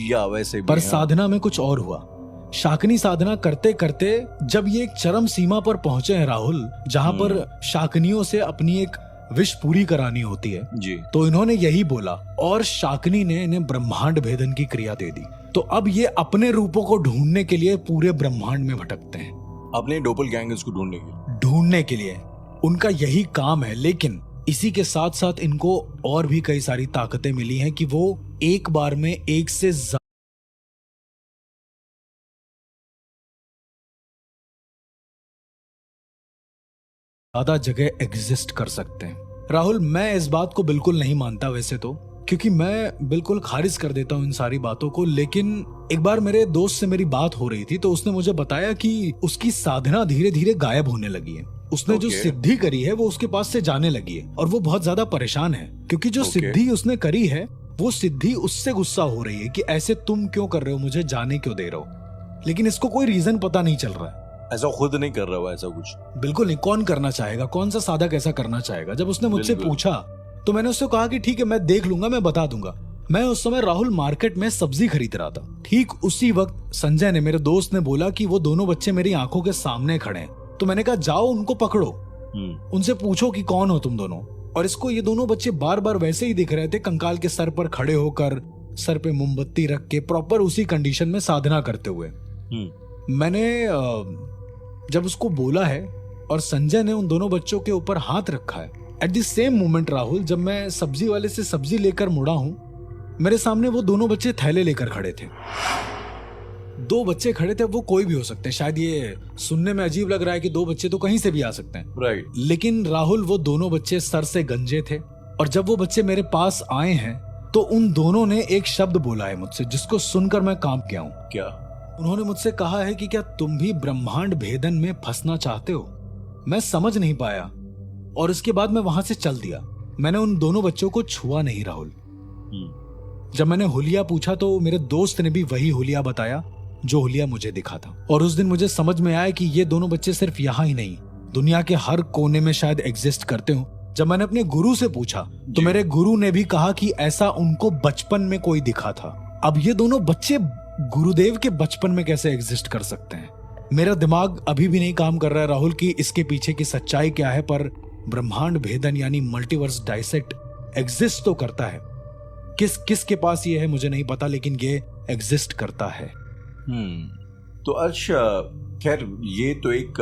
या वैसे भी। पर साधना में कुछ और हुआ। शाकिनी साधना करते करते जब ये एक चरम सीमा पर पहुंचे हैं राहुल, जहां पर शाकिनियों से अपनी एक विश पूरी करानी होती है जी, तो इन्होंने यही बोला, और शाकिनी ने इन्हें ब्रह्मांड भेदन की क्रिया दे दी। तो अब ये अपने रूपों को ढूंढने के लिए पूरे ब्रह्मांड में भटकते हैं। अपने डोपलगैंगर्स को ढूंढने के लिए उनका यही काम है। लेकिन इसी के साथ साथ इनको और भी कई सारी ताकतें मिली हैं कि वो एक बार में एक से ज्यादा जगह एग्जिस्ट कर सकते हैं। राहुल, मैं इस बात को बिल्कुल नहीं मानता वैसे तो, क्योंकि मैं बिल्कुल खारिज कर देता हूँ इन सारी बातों को। लेकिन एक बार मेरे दोस्त से मेरी बात हो रही थी तो उसने मुझे बताया कि उसकी साधना धीरे धीरे गायब होने लगी है। उसने जो सिद्धि करी है वो उसके पास से जाने लगी है, और वो बहुत ज्यादा परेशान है, क्योंकि जो सिद्धि उसने करी है वो सिद्धि उससे गुस्सा हो रही है कि ऐसे तुम क्यों कर रहे हो, मुझे जाने क्यों दे रहे हो। लेकिन इसको कोई रीजन पता नहीं चल रहा है। ऐसा खुद नहीं कर रहा हो, ऐसा कुछ बिल्कुल नहीं। कौन करना चाहेगा, कौन सा साधक ऐसा करना चाहेगा। जब उसने मुझसे पूछा तो मैंने उससे कहा कि ठीक है, मैं देख लूंगा, मैं बता दूंगा। मैं उस समय राहुल मार्केट में सब्जी खरीद रहा था। ठीक उसी वक्त संजय ने, मेरे दोस्त ने बोला कि वो दोनों बच्चे मेरी आंखों के सामने खड़े हैं। तो मैंने कहा जाओ उनको पकड़ो, उनसे पूछो कि कौन हो तुम दोनों। और इसको ये दोनों बच्चे बार बार वैसे ही दिख रहे थे, कंकाल के सर पर खड़े होकर, सर पे मोमबत्ती रख के, प्रॉपर उसी कंडीशन में साधना करते हुए। मैंने जब उसको बोला है और संजय ने उन दोनों बच्चों के ऊपर हाथ रखा है, at the same moment Rahul, जब मैं सब्जी वाले से सब्जी लेकर मुड़ा हूं, मेरे सामने वो दोनों बच्चे थैले लेकर खड़े थे। दो बच्चे खड़े थे, वो कोई भी हो सकते हैं। शायद ये सुनने में अजीब लग रहा है कि दो बच्चे तो कहीं से भी आ सकते हैं, राइट। लेकिन राहुल वो दोनों बच्चे सर से गंजे थे। और जब वो बच्चे मेरे पास आए हैं तो उन दोनों ने एक शब्द बोला है मुझसे, जिसको सुनकर मैं कांप गया हूं। क्या? उन्होंने मुझसे कहा है कि क्या तुम भी ब्रह्मांड भेदन में फंसना चाहते हो। मैं समझ नहीं पाया और इसके बाद मैं वहां से चल दिया। मैंने उन दोनों बच्चों को छुआ नहीं राहुल। जब मैंने हुलिया पूछा तो मेरे दोस्त ने भी वही हुलिया बताया जो हुलिया मुझे दिखा था। और उस दिन मुझे समझ में आया कि ये दोनों बच्चे सिर्फ यहाँ ही नहीं, दुनिया के हर कोने में शायद एग्जिस्ट करते हो। जब मैंने अपने गुरु से पूछा तो मेरे गुरु ने भी कहा कि ऐसा उनको बचपन में कोई दिखा था। अब ये दोनों बच्चे गुरुदेव के बचपन में कैसे एग्जिस्ट कर सकते हैं? मेरा दिमाग अभी भी नहीं काम कर रहा है राहुल कि इसके पीछे की सच्चाई क्या है, पर ब्रह्मांड भेदन यानी मल्टीवर्स डाइसेक्ट एग्जिस्ट तो करता है। किस के पास ये है मुझे नहीं पता, लेकिन ये एग्जिस्ट करता है। तो अर्श, खैर ये तो एक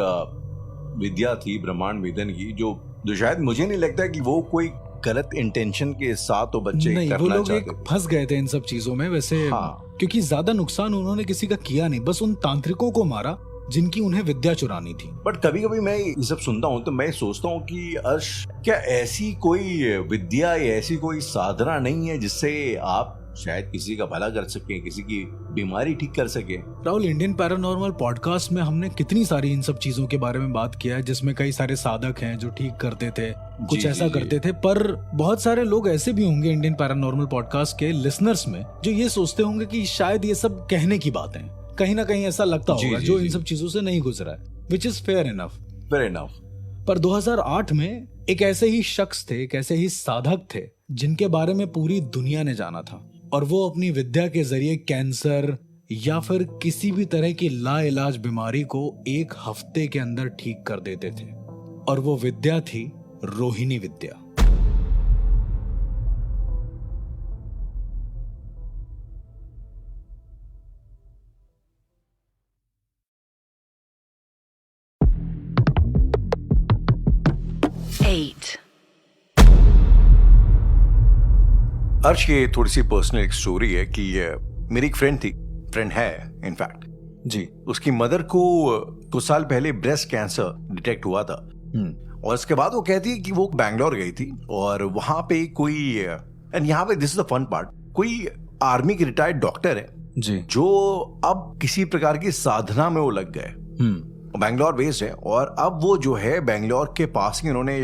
विद्या थी ब्रह्मांड भेदन की, जो शायद मुझे नहीं लगता कि वो कोई गलत इंटेंशन के साथ तो बच्चे नहीं, करना वो लोग चाहते एक फंस गए थे इन सब चीजों में वैसे। हाँ। क्योंकि ज्यादा नुकसान उन्होंने किसी का किया नहीं, बस उन तांत्रिकों को मारा जिनकी उन्हें विद्या चुरानी थी। बट कभी कभी मैं ये सब सुनता हूँ तो मैं सोचता हूँ कि अर्श, क्या ऐसी कोई विद्या या ऐसी कोई साधना नहीं है जिससे आप शायद किसी का भला कर सके, किसी की बीमारी ठीक कर सके? राहुल, इंडियन पैरानॉर्मल पॉडकास्ट में हमने कितनी सारी इन सब चीजों के बारे में बात किया है, जिसमें कई सारे साधक हैं जो ठीक करते थे, कुछ ऐसा करते थे। पर बहुत सारे लोग ऐसे भी होंगे इंडियन पैरानॉर्मल पॉडकास्ट के लिसनर्स में जो ये सोचते होंगे कि शायद ये सब कहने की बात है, कहीं ना कहीं ऐसा लगता होगा जो इन सब चीजों से नहीं गुजरा है, विच इज फेयर इनफ। पर 2008 में एक ऐसे ही शख्स थे, एक ऐसे ही साधक थे जिनके बारे में पूरी दुनिया ने जाना था, और वो अपनी विद्या के जरिए कैंसर या फिर किसी भी तरह की लाइलाज बीमारी को 1 हफ्ते के अंदर ठीक कर देते थे। और वो विद्या थी रोहिणी विद्या। अर्श, ये थोड़ी सी पर्सनल एक स्टोरी है कि मेरी एक फ्रेंड है इनफैक्ट जी, उसकी मदर को कुछ साल पहले ब्रेस्ट कैंसर डिटेक्ट हुआ था। और उसके बाद वो कहती है कि वो बैंगलोर गई थी और वहां पे कोई, एंड यहाँ पे this is the fun part, कोई आर्मी के रिटायर्ड डॉक्टर है जी, जो अब किसी प्रकार की साधना में वो लग गए। बैंगलोर बेस्ड है और अब वो जो है बैंगलोर के पास ही उन्होंने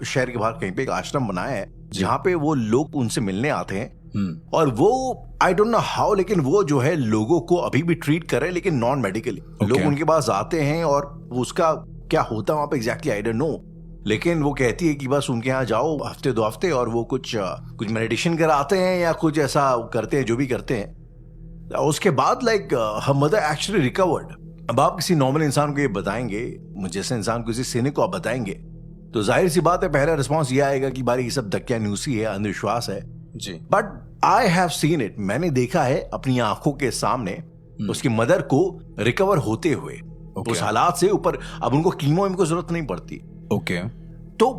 शहर के बाहर कहीं पे एक आश्रम बनाया है जहाँ पे वो लोग उनसे मिलने आते हैं। और वो आई डोंट नो हाउ, लेकिन वो जो है लोगों को अभी भी ट्रीट कर रहे हैं, लेकिन नॉन मेडिकली। लोग उनके पास आते हैं और उसका क्या होता है वहां पे एग्जैक्टली आई डोंट नो, लेकिन वो कहती है कि बस उनके यहाँ जाओ हफ्ते 2 हफ्ते और वो कुछ मेडिटेशन कराते हैं या कुछ ऐसा करते हैं जो भी करते हैं। उसके बाद like her mother actually recovered. अब आप किसी नॉर्मल इंसान को ये बताएंगे, जैसे इंसान को, किसी सैनिक को आप बताएंगे, तो जाहिर सी बात है पहला रिस्पांस ये आएगा कि भाई ये सब दकियानूसी है, अंधविश्वास है जी। But I have seen it, मैंने देखा है अपनी आंखों के सामने उसकी मदर को रिकवर होते हुए उस हालात से ऊपर। अब उनको कीमो की जरूरत नहीं पड़ती। तो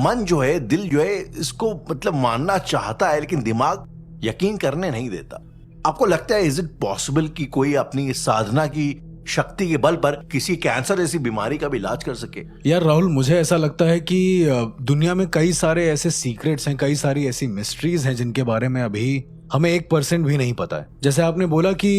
मन जो है, दिल जो है, इसको मतलब मानना चाहता है लेकिन दिमाग यकीन करने नहीं देता। आपको लगता है इज इट पॉसिबल कि कोई अपनी साधना की शक्ति के बल पर किसी कैंसर जैसी बीमारी का भी इलाज कर सके? यार राहुल, मुझे ऐसा लगता है कि दुनिया में कई सारे ऐसे सीक्रेट्स हैं, कई सारी ऐसी मिस्ट्रीज हैं जिनके बारे में अभी हमें 1% भी नहीं पता है। जैसे आपने बोला कि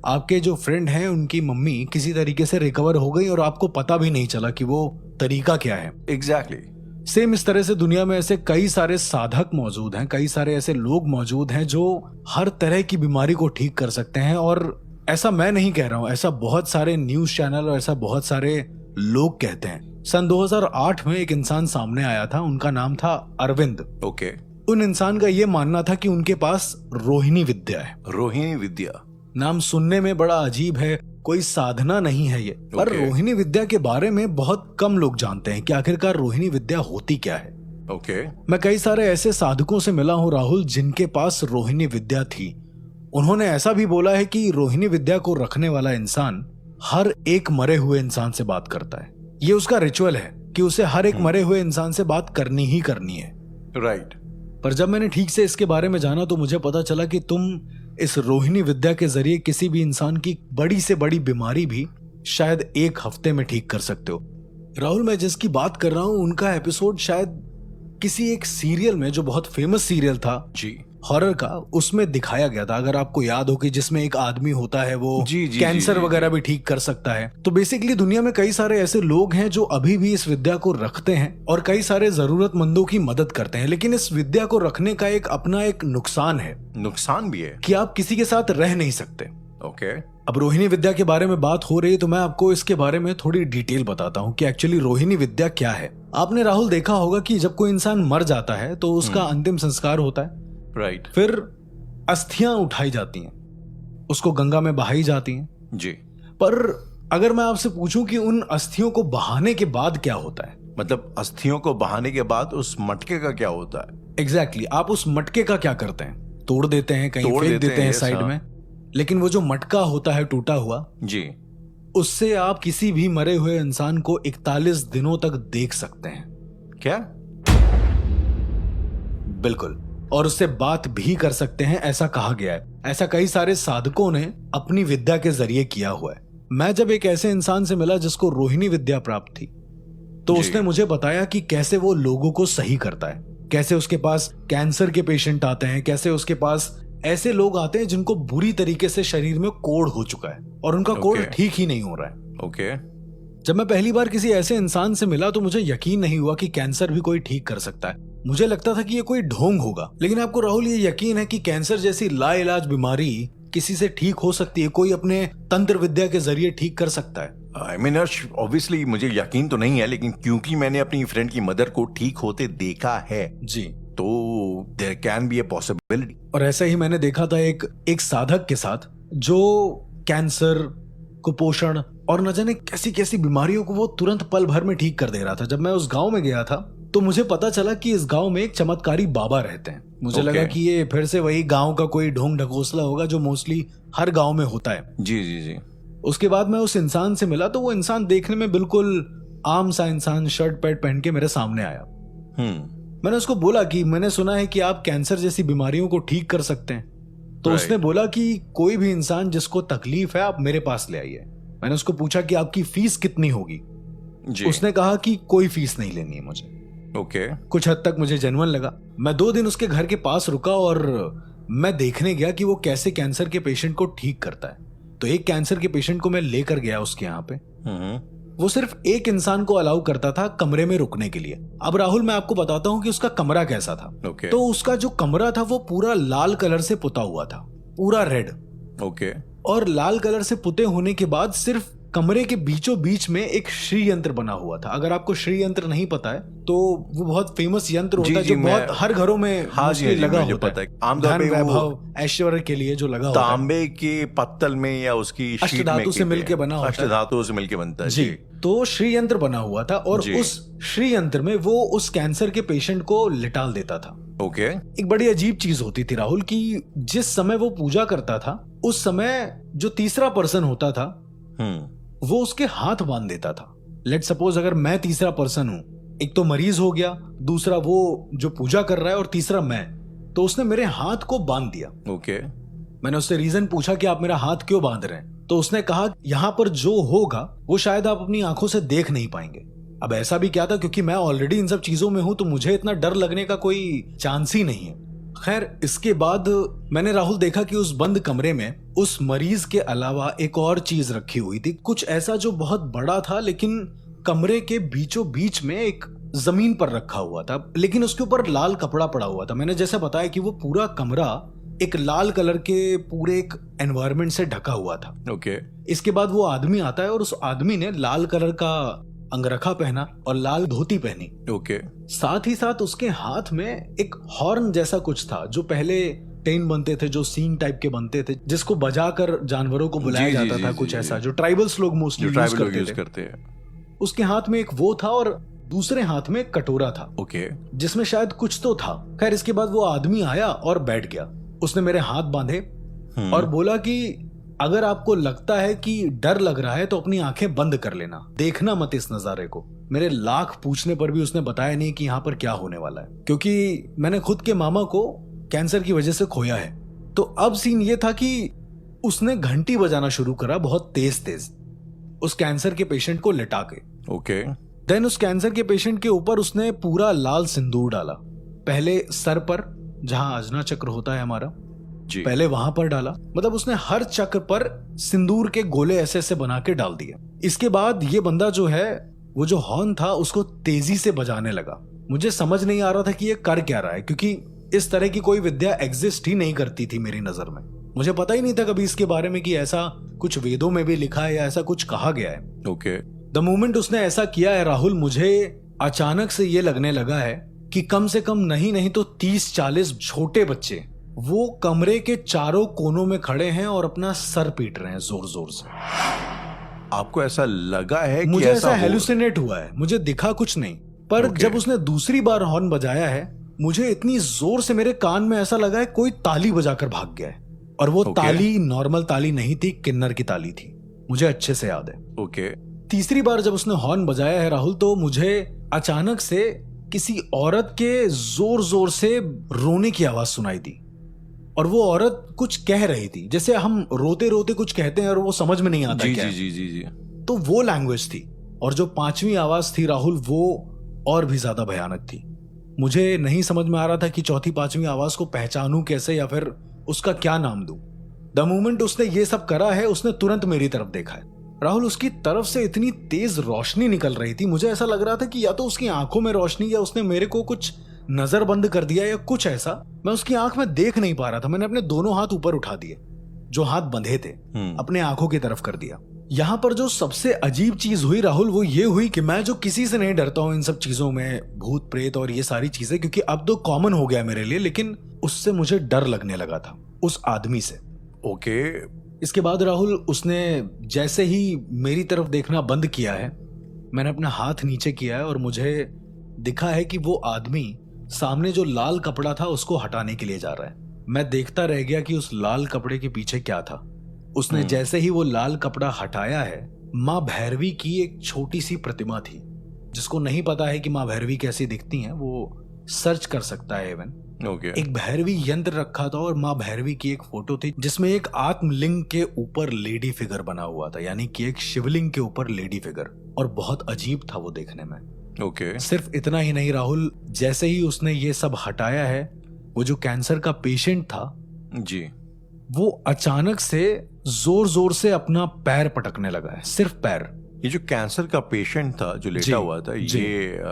आपके जो फ्रेंड हैं उनकी मम्मी किसी तरीके से रिकवर हो गई और आपको पता भी नहीं चला कि वो तरीका क्या है। एग्जैक्टली सेम इस तरह से दुनिया में ऐसे कई सारे साधक मौजूद हैं, कई सारे ऐसे लोग मौजूद हैं जो हर तरह की बीमारी को ठीक कर सकते हैं। और ऐसा मैं नहीं कह रहा हूं, ऐसा बहुत सारे न्यूज चैनल और ऐसा बहुत सारे लोग कहते हैं। सन 2008 में एक इंसान सामने आया था, उनका नाम था अरविंद। उन इंसान का ये मानना था कि उनके पास रोहिणी विद्या है। रोहिणी विद्या नाम सुनने में बड़ा अजीब है, कोई साधना नहीं है ये, पर रोहिणी विद्या के बारे में बहुत कम लोग जानते हैं कि आखिरकार रोहिणी विद्या होती क्या है। मैं कई सारे ऐसे साधकों से मिला हूँ राहुल जिनके पास रोहिणी विद्या थी। उन्होंने ऐसा भी बोला है कि रोहिणी विद्या को रखने वाला इंसान हर एक मरे हुए इंसान से बात करता है। ये उसका रिचुअल है कि उसे हर एक मरे हुए इंसान से बात करनी ही करनी है। राइट। पर जब मैंने ठीक से इसके बारे में जाना तो मुझे पता चला कि तुम इस रोहिणी विद्या के जरिए किसी भी इंसान की बड़ी से बड़ी बीमारी भी शायद 1 हफ्ते में ठीक कर सकते हो। राहुल, मैं जिसकी बात कर रहा हूं उनका एपिसोड शायद किसी एक सीरियल में, जो बहुत फेमस सीरियल था जी, हॉरर का, उसमें दिखाया गया था, अगर आपको याद हो, कि जिसमें एक आदमी होता है वो कैंसर वगैरह भी ठीक कर सकता है। तो बेसिकली दुनिया में कई सारे ऐसे लोग हैं जो अभी भी इस विद्या को रखते हैं और कई सारे जरूरतमंदों की मदद करते हैं। लेकिन इस विद्या को रखने का एक अपना एक नुकसान है। नुकसान भी है कि आप किसी के साथ रह नहीं सकते। ओके। अब रोहिणी विद्या के बारे में बात हो रही है तो मैं आपको इसके बारे में थोड़ी डिटेल बताता हूँ कि एक्चुअली रोहिणी विद्या क्या है। आपने राहुल देखा होगा कि जब कोई इंसान मर जाता है तो उसका अंतिम संस्कार होता है, राइट। फिर अस्थियां उठाई जाती हैं, उसको गंगा में बहाई जाती हैं जी। पर अगर मैं आपसे पूछूं कि उन अस्थियों को बहाने के बाद क्या होता है, मतलब अस्थियों को बहाने के बाद उस मटके का क्या होता है? एग्जैक्टली आप उस मटके का क्या करते हैं? तोड़ देते हैं, कहीं फेंक देते हैं साइड में। लेकिन वो जो मटका होता है टूटा हुआ जी, उससे आप किसी भी मरे हुए इंसान को 41 दिनों तक देख सकते हैं। क्या? बिल्कुल, और उससे बात भी कर सकते हैं, ऐसा कहा गया है। ऐसा कई सारे साधकों ने अपनी विद्या के जरिए किया हुआ है। मैं जब एक ऐसे इंसान से मिला जिसको रोहिणी विद्या प्राप्त थी तो उसने मुझे बताया कि कैसे वो लोगों को सही करता है, कैसे उसके पास कैंसर के पेशेंट आते हैं, कैसे उसके पास ऐसे लोग आते हैं जिनको बुरी तरीके से शरीर में कोढ़ हो चुका है और उनका कोढ़ ठीक ही नहीं हो रहा है। ओके। जब मैं पहली बार किसी ऐसे इंसान से मिला तो मुझे यकीन नहीं हुआ कि कैंसर भी कोई ठीक कर सकता है। मुझे लगता था कि ये कोई ढोंग होगा। लेकिन आपको राहुल ये यकीन है कि कैंसर जैसी लाइलाज बीमारी किसी से ठीक हो सकती है? कोई अपने तंत्र विद्या के जरिए ठीक कर सकता है? आई मीन ऑब्वियसली मुझे यकीन तो नहीं है, लेकिन क्योंकि मैंने अपनी फ्रेंड की मदर को ठीक होते देखा है जी, तो there can be a possibility. और ऐसा ही मैंने देखा था एक साधक के साथ जो कैंसर, कुपोषण और न जाने कैसी कैसी बीमारियों को वो तुरंत पल भर में ठीक कर दे रहा था। जब मैं उस गांव में गया था तो मुझे पता चला कि इस गांव में एक चमत्कारी बाबा रहते हैं। मुझे लगा कि ये फिर से वही गांव का कोई ढोंग ढकोसला होगा जो मोस्टली हर गांव में होता है। जी जी जी। उसके बाद मैं उस इंसान से मिला तो वो इंसान देखने में बिल्कुल आम सा इंसान, शर्ट पैंट पहन के मेरे सामने आया। मैंने उसको बोला कि मैंने सुना है कि आप कैंसर जैसी बीमारियों को ठीक कर सकते हैं। तो उसने बोला कि कोई भी इंसान जिसको तकलीफ है आप मेरे पास ले आइए। मैंने उसको पूछा कि आपकी फीस कितनी होगी? उसने कहा कि कोई फीस नहीं लेनी है मुझे। ओके। कुछ हद तक मुझे जेन्युइन लगा। मैं 2 दिन उसके घर के पास रुका और मैं देखने गया कि वो कैसे कैंसर के पेशेंट को ठीक करता है। तो एक कैंसर के पेशेंट को मैं लेकर गया उसके यहाँ पे। वो सिर्फ एक इंसान को अलाउ करता था कमरे में रुकने के लिए। अब राहुल मैं आपको बताता हूँ कि उसका कमरा कैसा था। तो उसका जो कमरा था वो पूरा लाल कलर से पुता हुआ था, पूरा रेड। और लाल कलर से पुते होने के बाद सिर्फ कमरे के बीचों बीच में एक श्री यंत्र बना हुआ था। अगर आपको श्री यंत्र नहीं पता है तो वो बहुत फेमस यंत्र होता है जो बहुत हर घरों में लगा होता है। आमतौर पे वैभव, ऐश्वर्य के लिए जो लगा होता है। तांबे के पत्तल में या उसकी अष्टधातु से मिलकर बना होता है। अष्टधातु से मिलकर बनता है जी। तो श्री यंत्र बना हुआ था और उस श्री यंत्र में वो उस कैंसर के पेशेंट को लिटाल देता था। एक बड़ी अजीब चीज होती थी राहुल कि जिस समय वो पूजा करता था उस समय जो तीसरा पर्सन होता था वो उसके हाथ बांध देता था। लेट सपोज अगर मैं तीसरा पर्सन हूं, एक तो मरीज हो गया, दूसरा वो जो पूजा कर रहा है और तीसरा मैं, तो उसने मेरे हाथ को बांध दिया। मैंने उससे रीजन पूछा कि आप मेरा हाथ क्यों बांध रहे हैं? तो उसने कहा यहाँ पर जो होगा वो शायद आप अपनी आंखों से देख नहीं पाएंगे। अब ऐसा भी क्या था, क्योंकि मैं ऑलरेडी इन सब चीजों में हूं तो मुझे इतना डर लगने का कोई चांस ही नहीं है। खैर इसके बाद मैंने राहुल देखा कि उस बंद कमरे में उस मरीज के अलावा एक और चीज रखी हुई थी, कुछ ऐसा जो बहुत बड़ा था लेकिन कमरे के बीचों बीच में एक जमीन पर रखा हुआ था, लेकिन उसके ऊपर लाल कपड़ा पड़ा हुआ था। मैंने जैसे बताया कि वो पूरा कमरा एक लाल कलर के पूरे एक एनवायरनमेंट से ढका हुआ था। इसके बाद वो आदमी आता है और उस आदमी ने लाल कलर का अंगरखा पहना और लाल धोती पहनी। साथ ही साथ उसके हाथ में एक हॉर्न जैसा कुछ था जो पहले टेन बनते थे, जो सींग टाइप के बनते थे, जिसको बजाकर जानवरों को बुलाया जाता था, कुछ ऐसा जो ट्राइबल्स लोग मोस्टली यूज करते हैं। उसके हाथ में एक वो था और दूसरे हाथ में एक कटोरा था जिसमें शायद कुछ तो था। खैर इसके बाद वो आदमी आया और बैठ गया। उसने मेरे हाथ बांधे और बोला कि अगर आपको लगता है कि डर लग रहा है तो अपनी आंखें बंद कर लेना, देखना मत इस नजारे को। मेरे लाख पूछने पर भी उसने बताया नहीं कि यहाँ पर क्या होने वाला है, क्योंकि मैंने खुद के मामा को कैंसर की वजह से खोया है। तो अब सीन ये था कि उसने घंटी बजाना शुरू करा बहुत तेज तेज उस कैंसर के पेशेंट को लिटा के। देन उस कैंसर के पेशेंट के ऊपर उसने पूरा लाल सिंदूर डाला, पहले सर पर, जहां आजना चक्र होता है हमारा, जी। पहले वहां पर डाला। मतलब उसने हर चक्र पर सिंदूर के गोले ऐसे ऐसे बना के डाल दिए। इसके बाद ये बंदा जो है, वो जो हॉर्न था उसको तेजी से बजाने लगा। मुझे समझ नहीं आ रहा था कि ये कर क्या रहा है, क्योंकि इस तरह की कोई विद्या एग्जिस्ट ही नहीं करती थी मेरी नजर में। मुझे पता ही नहीं था कभी इसके बारे में कि ऐसा कुछ वेदों में भी लिखा है या ऐसा कुछ कहा गया है। ओके। द मोमेंट उसने ऐसा किया है राहुल, मुझे अचानक से ये लगने लगा है कि कम से कम नहीं तो 30-40 छोटे बच्चे वो कमरे के चारों कोनों में खड़े हैं और अपना सर पीट रहे हैं जोर जोर से। आपको ऐसा लगा है कि मुझे ऐसा हेलुसिनेट हुआ है, मुझे दिखा कुछ नहीं, पर जब उसने दूसरी बार हॉर्न बजाया है, मुझे इतनी जोर से मेरे कान में ऐसा लगा है कोई ताली बजाकर भाग गया है। और वो ताली नॉर्मल ताली नहीं थी, किन्नर की ताली थी। मुझे अच्छे से याद है। ओके। तीसरी बार जब उसने हॉर्न बजाया है राहुल, तो मुझे अचानक से किसी औरत के जोर जोर से रोने की आवाज सुनाई दी। और वो औरत कुछ कह रही थी, जैसे हम रोते रोते कुछ कहते हैं और वो समझ में नहीं आता क्या। जी। तो वो लैंग्वेज थी। और जो पांचवी आवाज थी राहुल, वो और भी ज्यादा भयानक थी। मुझे नहीं समझ में आ रहा था कि चौथी पांचवी आवाज को पहचानूं कैसे या फिर उसका क्या नाम दूं। द मोमेंट उसने ये सब करा है, उसने तुरंत मेरी तरफ देखा है राहुल। उसकी तरफ से इतनी तेज रोशनी निकल रही थी, मुझे ऐसा लग रहा था कि या तो उसकी आंखों में रोशनी या उसने मेरे को कुछ नजर बंद कर दिया या कुछ ऐसा। मैं उसकी आंख में देख नहीं पा रहा था। मैंने अपने दोनों हाथ ऊपर उठा दिए, जो हाथ बंधे थे, अपने आंखों की तरफ कर दिया। यहां पर जो सबसे अजीब चीज हुई राहुल, वो ये हुई कि मैं जो किसी से नहीं डरता हूं इन सब चीजों में, भूत प्रेत और ये सारी चीजें, क्योंकि अब तो कॉमन हो गया मेरे लिए, लेकिन उससे मुझे डर लगने लगा था, उस आदमी से। ओके। इसके बाद राहुल, उसने जैसे ही मेरी तरफ देखना बंद किया है, मैंने अपना हाथ नीचे किया है और मुझे दिखा है कि वो आदमी सामने जो लाल कपड़ा था उसको हटाने के लिए जा रहा है। मैं देखता रह गया कि उस लाल कपड़े के पीछे क्या था। उसने जैसे ही वो लाल कपड़ा हटाया है, माँ भैरवी की एक छोटी सी प्रतिमा थी। जिसको नहीं पता है कि माँ भैरवी कैसी दिखती हैं, वो सर्च कर सकता है इवन। एक भैरवी यंत्र रखा था और माँ भैरवी की एक फोटो थी, जिसमें एक आत्मलिंग के ऊपर लेडी फिगर बना हुआ था, यानी कि एक शिवलिंग के ऊपर लेडी फिगर। और बहुत अजीब था वो देखने में। सिर्फ इतना ही नहीं राहुल, जैसे ही उसने ये सब हटाया है, वो जो कैंसर का पेशेंट था जी, वो अचानक से जोर जोर से अपना पैर पटकने लगा है, सिर्फ पैर। ये जो कैंसर का पेशेंट था जो लेटा हुआ था, ये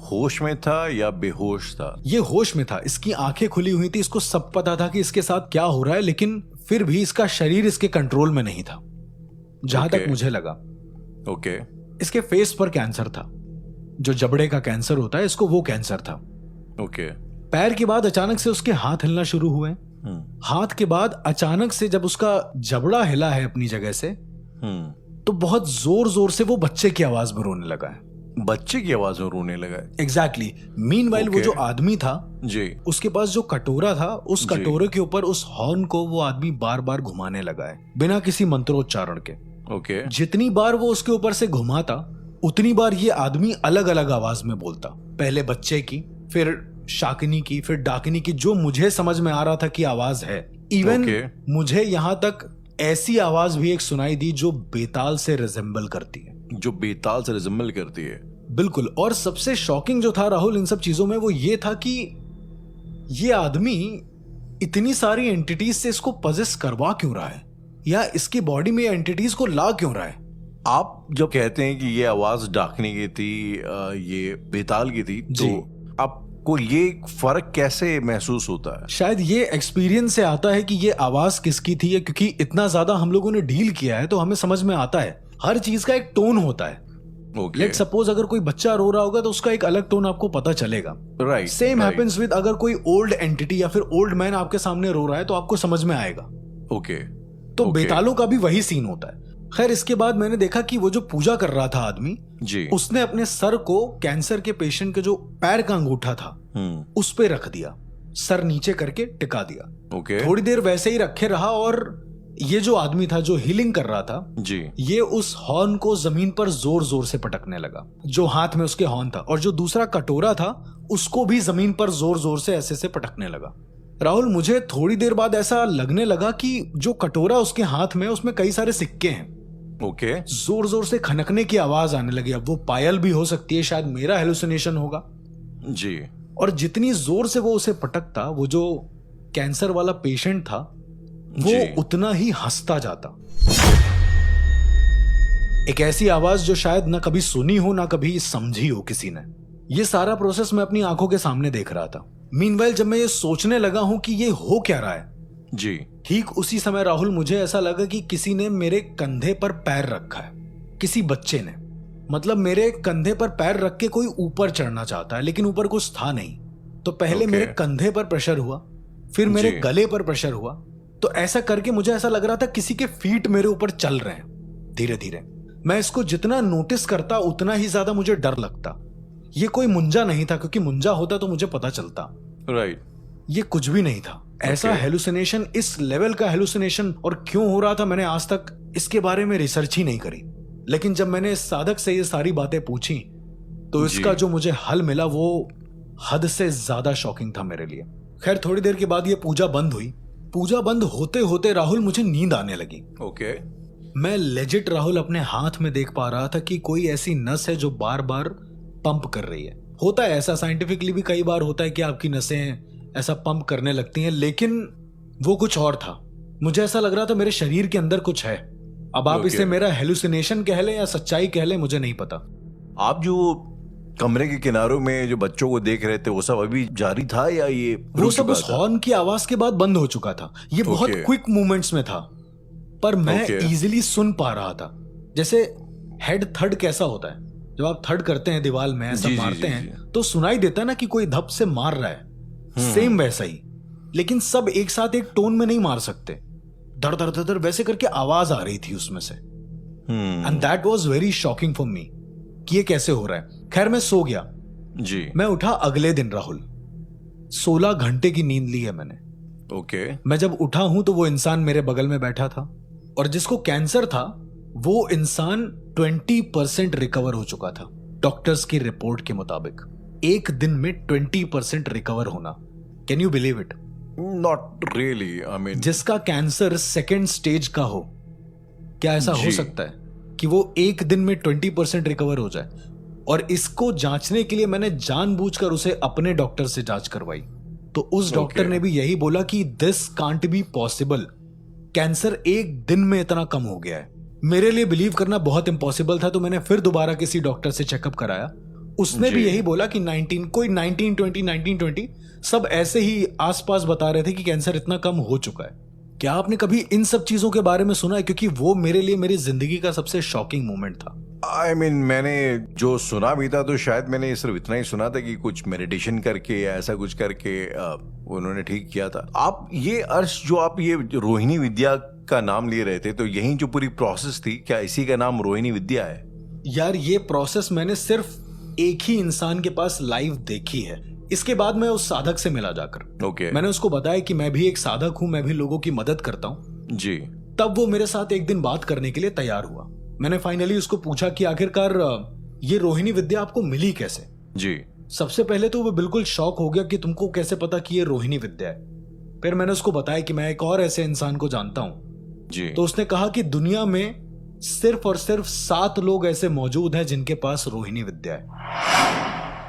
होश में था या बेहोश था? ये होश में था। इसकी आंखें खुली हुई थी, इसको सब पता था कि इसके साथ क्या हो रहा है, लेकिन फिर भी इसका शरीर इसके कंट्रोल में नहीं था, जहां तक मुझे लगा। इसके फेस पर कैंसर था, जो जबड़े का कैंसर होता है, इसको वो कैंसर था। पैर के बाद अचानक से उसके हाथ हिलना शुरू हुए। हाथ के बाद अचानक से जब उसका जबड़ा हिला है अपनी जगह से, तो बहुत जोर जोर से वो बच्चे की आवाज में रोने लगा है। बच्चे की आवाज में रोने लगा है? एग्जैक्टली। मीनवाइल वो जो आदमी था जी, उसके पास जो कटोरा था, उस कटोरे के ऊपर उस हॉर्न को वो आदमी बार बार घुमाने लगा है, बिना किसी मंत्रोच्चारण के। जितनी बार वो उसके ऊपर से घुमाता, उतनी बार ये आदमी अलग अलग आवाज में बोलता। पहले बच्चे की, फिर शाकिनी की, फिर डाकिनी की, जो मुझे समझ में आ रहा था कि आवाज है। इवन मुझे यहां तक ऐसी आवाज भी एक सुनाई दी जो बेताल से रिजेंबल करती है। बिल्कुल। और सबसे शॉकिंग जो था राहुल इन सब चीजों में, वो ये था कि ये आदमी इतनी सारी एंटिटीज से इसको पजेस करवा क्यों रहा है, या इसकी बॉडी में एंटिटीज को ला क्यों रहा है। आप जब कहते हैं कि ये आवाज डाकनी की थी, ये बेताल की थी, तो आपको ये फर्क कैसे महसूस होता है? शायद ये एक्सपीरियंस से आता है कि ये आवाज किसकी थी, क्योंकि इतना ज्यादा हम लोगों ने डील किया है तो हमें समझ में आता है। हर चीज का एक टोन होता है। लेट सपोज अगर कोई बच्चा रो रहा होगा तो उसका एक अलग टोन आपको पता चलेगा। सेम हैपेंस विद अगर कोई ओल्ड एंटिटी या फिर ओल्ड मैन आपके सामने रो रहा है तो आपको समझ में आएगा। तो बेतालों का भी वही सीन होता है। खैर, इसके बाद मैंने देखा कि वो जो पूजा कर रहा था आदमी जी, उसने अपने सर को कैंसर के पेशेंट के जो पैर का अंगूठा था उस पे रख दिया, सर नीचे करके टिका दिया। थोड़ी देर वैसे ही रखे रहा और ये जो आदमी था जो हीलिंग कर रहा था जी, ये उस हॉर्न को जमीन पर जोर जोर से पटकने लगा, जो हाथ में उसके हॉर्न था। और जो दूसरा कटोरा था उसको भी जमीन पर जोर जोर से ऐसे से पटकने लगा। राहुल, मुझे थोड़ी देर बाद ऐसा लगने लगा कि जो कटोरा उसके हाथ में, उसमें कई सारे सिक्के हैं। जोर जोर से खनकने की आवाज आने लगी। अब वो पायल भी हो सकती है, शायद मेरा हेलुसिनेशन होगा जी। और जितनी जोर से वो उसे पटकता, वो जो कैंसर वाला पेशेंट था वो उतना ही हंसता जाता। एक ऐसी आवाज जो शायद ना कभी सुनी हो ना कभी समझी हो किसी ने। ये सारा प्रोसेस मैं अपनी आंखों के सामने देख रहा था। मीनवाइल जब मैं ये सोचने लगा हूं कि ये हो क्या रहा है जी, ठीक उसी समय राहुल मुझे ऐसा लगा कि किसी ने मेरे कंधे पर पैर रखा है, किसी बच्चे ने। मतलब मेरे कंधे पर पैर रख के कोई ऊपर चढ़ना चाहता है, लेकिन ऊपर कुछ था नहीं। तो पहले मेरे कंधे पर प्रेशर हुआ, फिर मेरे गले पर प्रेशर हुआ। तो ऐसा करके मुझे ऐसा लग रहा था किसी के फीट मेरे ऊपर चल रहे हैं धीरे धीरे। मैं इसको जितना नोटिस करता उतना ही ज्यादा मुझे डर लगता। ये कोई मुंजा नहीं था, क्योंकि मुंजा होता तो मुझे पता चलता। राइट। ये कुछ भी नहीं था। ऐसा हेलुसिनेशन, इस लेवल का हेलुसिनेशन और क्यों हो रहा था, मैंने आज तक इसके बारे में रिसर्च ही नहीं करी। लेकिन जब मैंने इस साधक से ये सारी बातें पूछी तो इसका जो मुझे हल मिला वो हद से ज्यादा शॉकिंग था मेरे लिए। खैर थोड़ी देर के बाद ये पूजा बंद हुई। पूजा बंद होते होते राहुल मुझे नींद आने लगी। ओके। मैं लेजिट राहुल अपने हाथ में देख पा रहा था कि कोई ऐसी नस है जो बार बार पंप कर रही है। होता है ऐसा, साइंटिफिकली भी कई बार होता है कि आपकी नसें ऐसा पंप करने लगती हैं, लेकिन वो कुछ और था। मुझे ऐसा लग रहा था मेरे शरीर के अंदर कुछ है। अब आप इसे मेरा हेलुसिनेशन कह लें या सच्चाई कह लें, मुझे नहीं पता। आप जो कमरे के किनारों में जो बच्चों को देख रहे थे वो सब अभी जारी था या ये वो सब उस हॉर्न की आवाज के बाद बंद हो चुका था। ये बहुत क्विक मूवमेंट्स में था, पर मैं इजीली सुन पा रहा था। जैसे हेड थर्ड कैसा होता है, जब आप थर्ड करते हैं दीवार में ऐसा मारते हैं तो सुनाई देता है ना कि कोई धप से मार रहा है, सेम वैसा ही। लेकिन सब एक साथ एक टोन में नहीं मार सकते, धड़ धड़ धड़ धड़ वैसे करके आवाज आ रही थी उसमें से। And that was very shocking for me कि ये कैसे हो रहा है। खैर मैं सो गया जी। मैं उठा अगले दिन राहुल। 16 घंटे की नींद ली है मैंने। ओके। मैं जब उठा हूं तो वो इंसान मेरे बगल में बैठा था, और जिसको कैंसर था वो इंसान 20% रिकवर हो चुका था डॉक्टर्स की रिपोर्ट के मुताबिक। एक दिन में 20% रिकवर होना, can you believe it? Not really, I mean जिसका कैंसर सेकेंड स्टेज का हो, क्या ऐसा हो सकता है कि वो एक दिन में 20% रिकवर हो जाए? और इसको जांचने के लिए मैंने जानबूझकर उसे अपने डॉक्टर से जांच करवाई। तो उस डॉक्टर ने भी यही बोला कि this can't be possible, cancer एक दिन में इतना कम हो गया है। मेरे लिए बिलीव करना बहुत इम्पॉसिबल था। तो मैंने फिर दोबारा किसी डॉक्टर से चेकअप कराया, उसने भी यही बोला कि 1920 सब ऐसे ही आसपास बता रहे थे कि कैंसर इतना कम हो चुका है। क्या आपने कभी इन सब चीजों के बारे में सुना है? क्योंकि वो मेरे लिए मेरी जिंदगी का सबसे शॉकिंग मोमेंट था। आई मीन मैंने जो सुना भी था तो शायद मैंने सिर्फ इतना ही सुना था कि कुछ मेडिटेशन करके या ऐसा कुछ करके उन्होंने ठीक किया था। आप ये अर्श जो आप ये रोहिणी विद्या का नाम ले रहे थे, तो यही जो पूरी प्रोसेस थी, क्या इसी का नाम रोहिणी विद्या है? यार ये प्रोसेस मैंने सिर्फ एक ही इंसान के पास लाइव देखी है। इसके बाद मैं उस साधक से मिला जाकर। मैंने उसको बताया कि मैं भी एक साधक हूं, मैं भी लोगों की मदद करता हूं जी। तब वो मेरे साथ एक दिन बात करने के लिए तैयार हुआ। मैंने फाइनली उसको पूछा कि आखिरकार ये रोहिणी विद्या आपको मिली कैसे जी। सबसे पहले तो वो बिल्कुल शॉक हो गया कि तुमको कैसे पता कि ये रोहिणी विद्या है। फिर मैंने उसको बताया कि मैं एक और ऐसे इंसान को जानता हूं जी। तो उसने कहा कि दुनिया में सिर्फ और सिर्फ 7 लोग ऐसे मौजूद हैं जिनके पास रोहिणी विद्या है।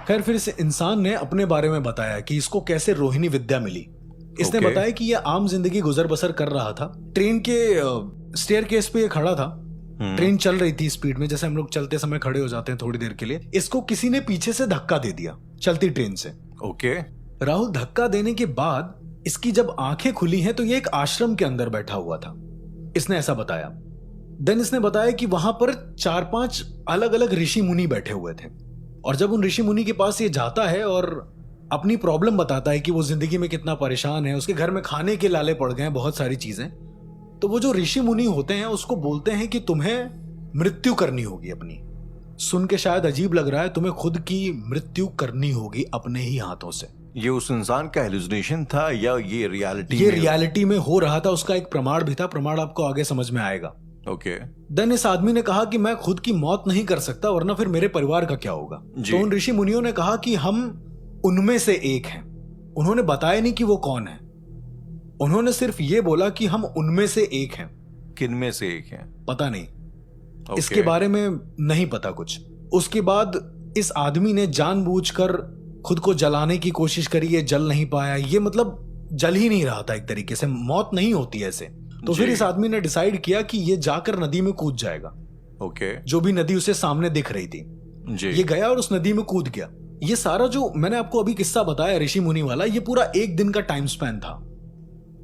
खैर फिर इस इंसान ने अपने बारे में बताया कि इसको कैसे रोहिणी विद्या मिली। इसने बताया कि ये आम जिंदगी गुजर बसर कर रहा था। ट्रेन के स्टेयरकेस पे ये खड़ा था। ट्रेन चल रही थी स्पीड में, जैसे हम लोग चलते समय खड़े हो जाते हैं थोड़ी देर के लिए। इसको किसी ने पीछे से धक्का दे दिया चलती ट्रेन से। राहुल, धक्का देने के बाद इसकी जब आंखें खुली हैं तो ये एक आश्रम के अंदर बैठा हुआ था। इसने ऐसा बताया। देन इसने बताया कि वहां पर 4-5 अलग अलग ऋषि मुनि बैठे हुए थे, और जब उन ऋषि मुनि के पास ये जाता है और अपनी प्रॉब्लम बताता है कि वो जिंदगी में कितना परेशान है, उसके घर में खाने के लाले पड़ गए हैं, बहुत सारी चीजें, तो वो जो ऋषि मुनि होते हैं उसको बोलते हैं कि तुम्हें मृत्यु करनी होगी अपनी। सुन के शायद अजीब लग रहा है, तुम्हें खुद की मृत्यु करनी होगी अपने ही हाथों से। ये उस इंसान का हेलुसिनेशन था या ये रियलिटी? ये रियलिटी में हो रहा था। उसका एक प्रमाण भी था, प्रमाण आपको आगे समझ में आएगा। देन इस आदमी ने कहा कि मैं खुद की मौत नहीं कर सकता, वरना फिर मेरे परिवार का क्या होगा। तो उन ऋषि मुनियों ने कहा कि हम उनमें से एक हैं। उन्होंने बताया नहीं कि वो कौन है, उन्होंने सिर्फ ये बोला कि हम उनमें से एक हैं। किन में से एक हैं? पता नहीं, इसके बारे में नहीं पता कुछ। उसके बाद इस आदमी ने जानबूझकर खुद को जलाने की कोशिश करी, ये जल नहीं पाया, ये मतलब जल ही नहीं रहा था, एक तरीके से मौत नहीं होती ऐसे। तो फिर इस आदमी ने डिसाइड किया कि ये जाकर नदी में कूद जाएगा। ओके। जो भी नदी उसे सामने दिख रही थी जी। ये गया और उस नदी में कूद गया। ये सारा जो मैंने आपको अभी किस्सा बताया ऋषि मुनि वाला, ये पूरा एक दिन का टाइम स्पैन था,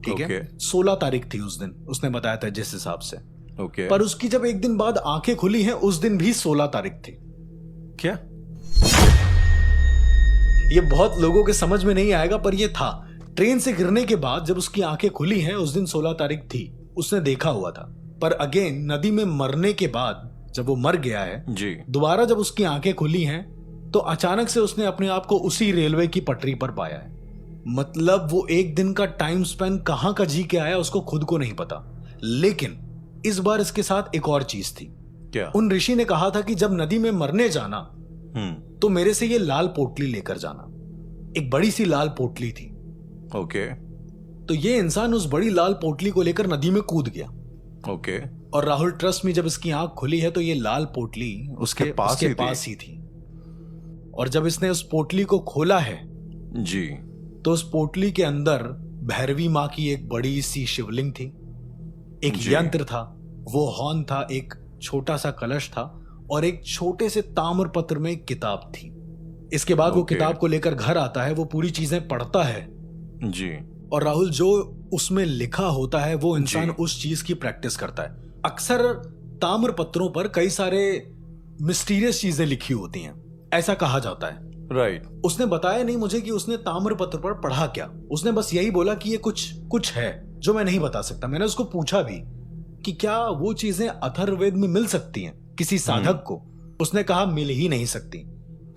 ठीक है। 16 तारीख थी उस दिन, उसने बताया था जिस हिसाब से। ओके। पर उसकी जब एक दिन बाद आंखें खुली हैं, उस दिन भी 16 तारीख थी। क्या? ये बहुत लोगों के समझ में नहीं आएगा, पर ये था। ट्रेन से गिरने के बाद जब उसकी आंखें खुली हैं, उस दिन 16 तारीख थी, उसने देखा हुआ था। पर अगेन नदी में मरने के बाद जब वो मर गया है जी, दोबारा जब उसकी आंखें खुली हैं, तो अचानक से उसने अपने आप को उसी रेलवे की पटरी पर पाया है। मतलब वो एक दिन का टाइम स्पेन कहां का जी के आया उसको खुद को नहीं पता। लेकिन इस बार इसके साथ एक और चीज थी। क्या? उन ऋषि ने कहा था कि जब नदी में मरने जाना तो मेरे से ये लाल पोटली लेकर जाना। एक बड़ी सी लाल पोटली थी। ओके। तो ये इंसान उस बड़ी लाल पोटली को लेकर नदी में कूद गया। ओके। और राहुल, ट्रस्ट में, जब इसकी आंख खुली है तो ये लाल पोटली उसके पास ही थी। और जब इसने उस पोटली को खोला है जी, तो उस पोटली के अंदर भैरवी माँ की एक बड़ी सी शिवलिंग थी, एक यंत्र था, वो हॉर्न था, एक छोटा सा कलश था और एक छोटे से ताम्र पत्र में एक किताब थी। इसके बाद वो किताब को लेकर घर आता है, वो पूरी चीजें पढ़ता है जी। और राहुल, जो उसमें लिखा होता है वो इंसान उस चीज की प्रैक्टिस करता है। अक्सर ताम्र पत्रों पर कई सारे मिस्टीरियस चीजें लिखी होती हैं, ऐसा कहा जाता है। राइट। उसने बताया नहीं मुझे कि उसने ताम्र पत्र पर पढ़ा क्या। उसने बस यही बोला कि ये कुछ है जो मैं नहीं बता सकता। मैंने उसको पूछा भी कि क्या वो चीजें अथर्ववेद में मिल सकती हैं किसी साधक को। उसने कहा मिल ही नहीं सकती,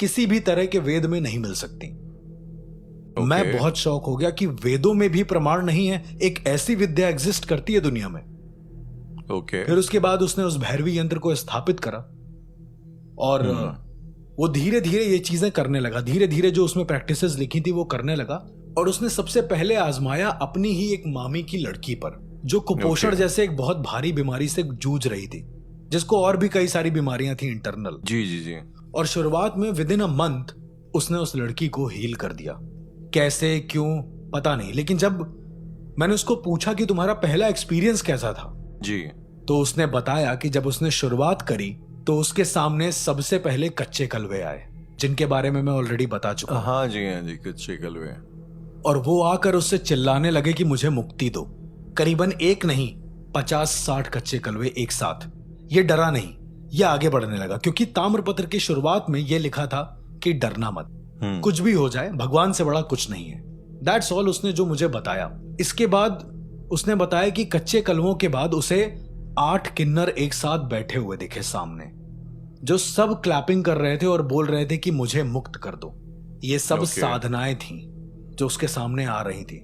किसी भी तरह के वेद में नहीं मिल सकती। मैं बहुत शौक हो गया कि वेदों में भी प्रमाण नहीं है, एक ऐसी विद्या एग्जिस्ट करती है दुनिया में। ओके। फिर उसके बाद उसने उस भैरवी यंत्र को स्थापित करा और वो धीरे धीरे ये चीजें करने लगा। धीरे धीरे जो उसमें प्रैक्टिसेस लिखी थी वो करने लगा। और उसने सबसे पहले आजमाया अपनी ही एक मामी की लड़की पर, जो कुपोषण जैसे एक बहुत भारी बीमारी से जूझ रही थी, जिसको और भी कई सारी बीमारियां थी इंटरनल। जी जी जी। और शुरुआत में विद इन अ मंथ उसने उस लड़की को हील कर दिया। कैसे, क्यों, पता नहीं। लेकिन जब मैंने उसको पूछा कि तुम्हारा पहला एक्सपीरियंस कैसा था जी, तो उसने बताया कि जब उसने शुरुआत करी तो उसके सामने सबसे पहले कच्चे कलवे आए, जिनके बारे में मैं ऑलरेडी बता चुका। हाँ जी, हाँ जी, कच्चे कलवे। और वो आकर उससे चिल्लाने लगे कि मुझे मुक्ति दो। करीबन एक नहीं 50-60 कच्चे कलवे एक साथ। ये डरा नहीं, ये आगे बढ़ने लगा, क्योंकि ताम्रपत्र की शुरुआत में ये लिखा था कि डरना मत, कुछ भी हो जाए भगवान से बड़ा कुछ नहीं है। दैट्स ऑल उसने जो मुझे बताया। इसके बाद उसने बताया कि कच्चे कलवों के बाद उसे 8 किन्नर एक साथ बैठे हुए दिखे सामने, जो सब क्लैपिंग कर रहे थे और बोल रहे थे कि मुझे मुक्त कर दो। ये सब साधनाएं थी जो उसके सामने आ रही थी।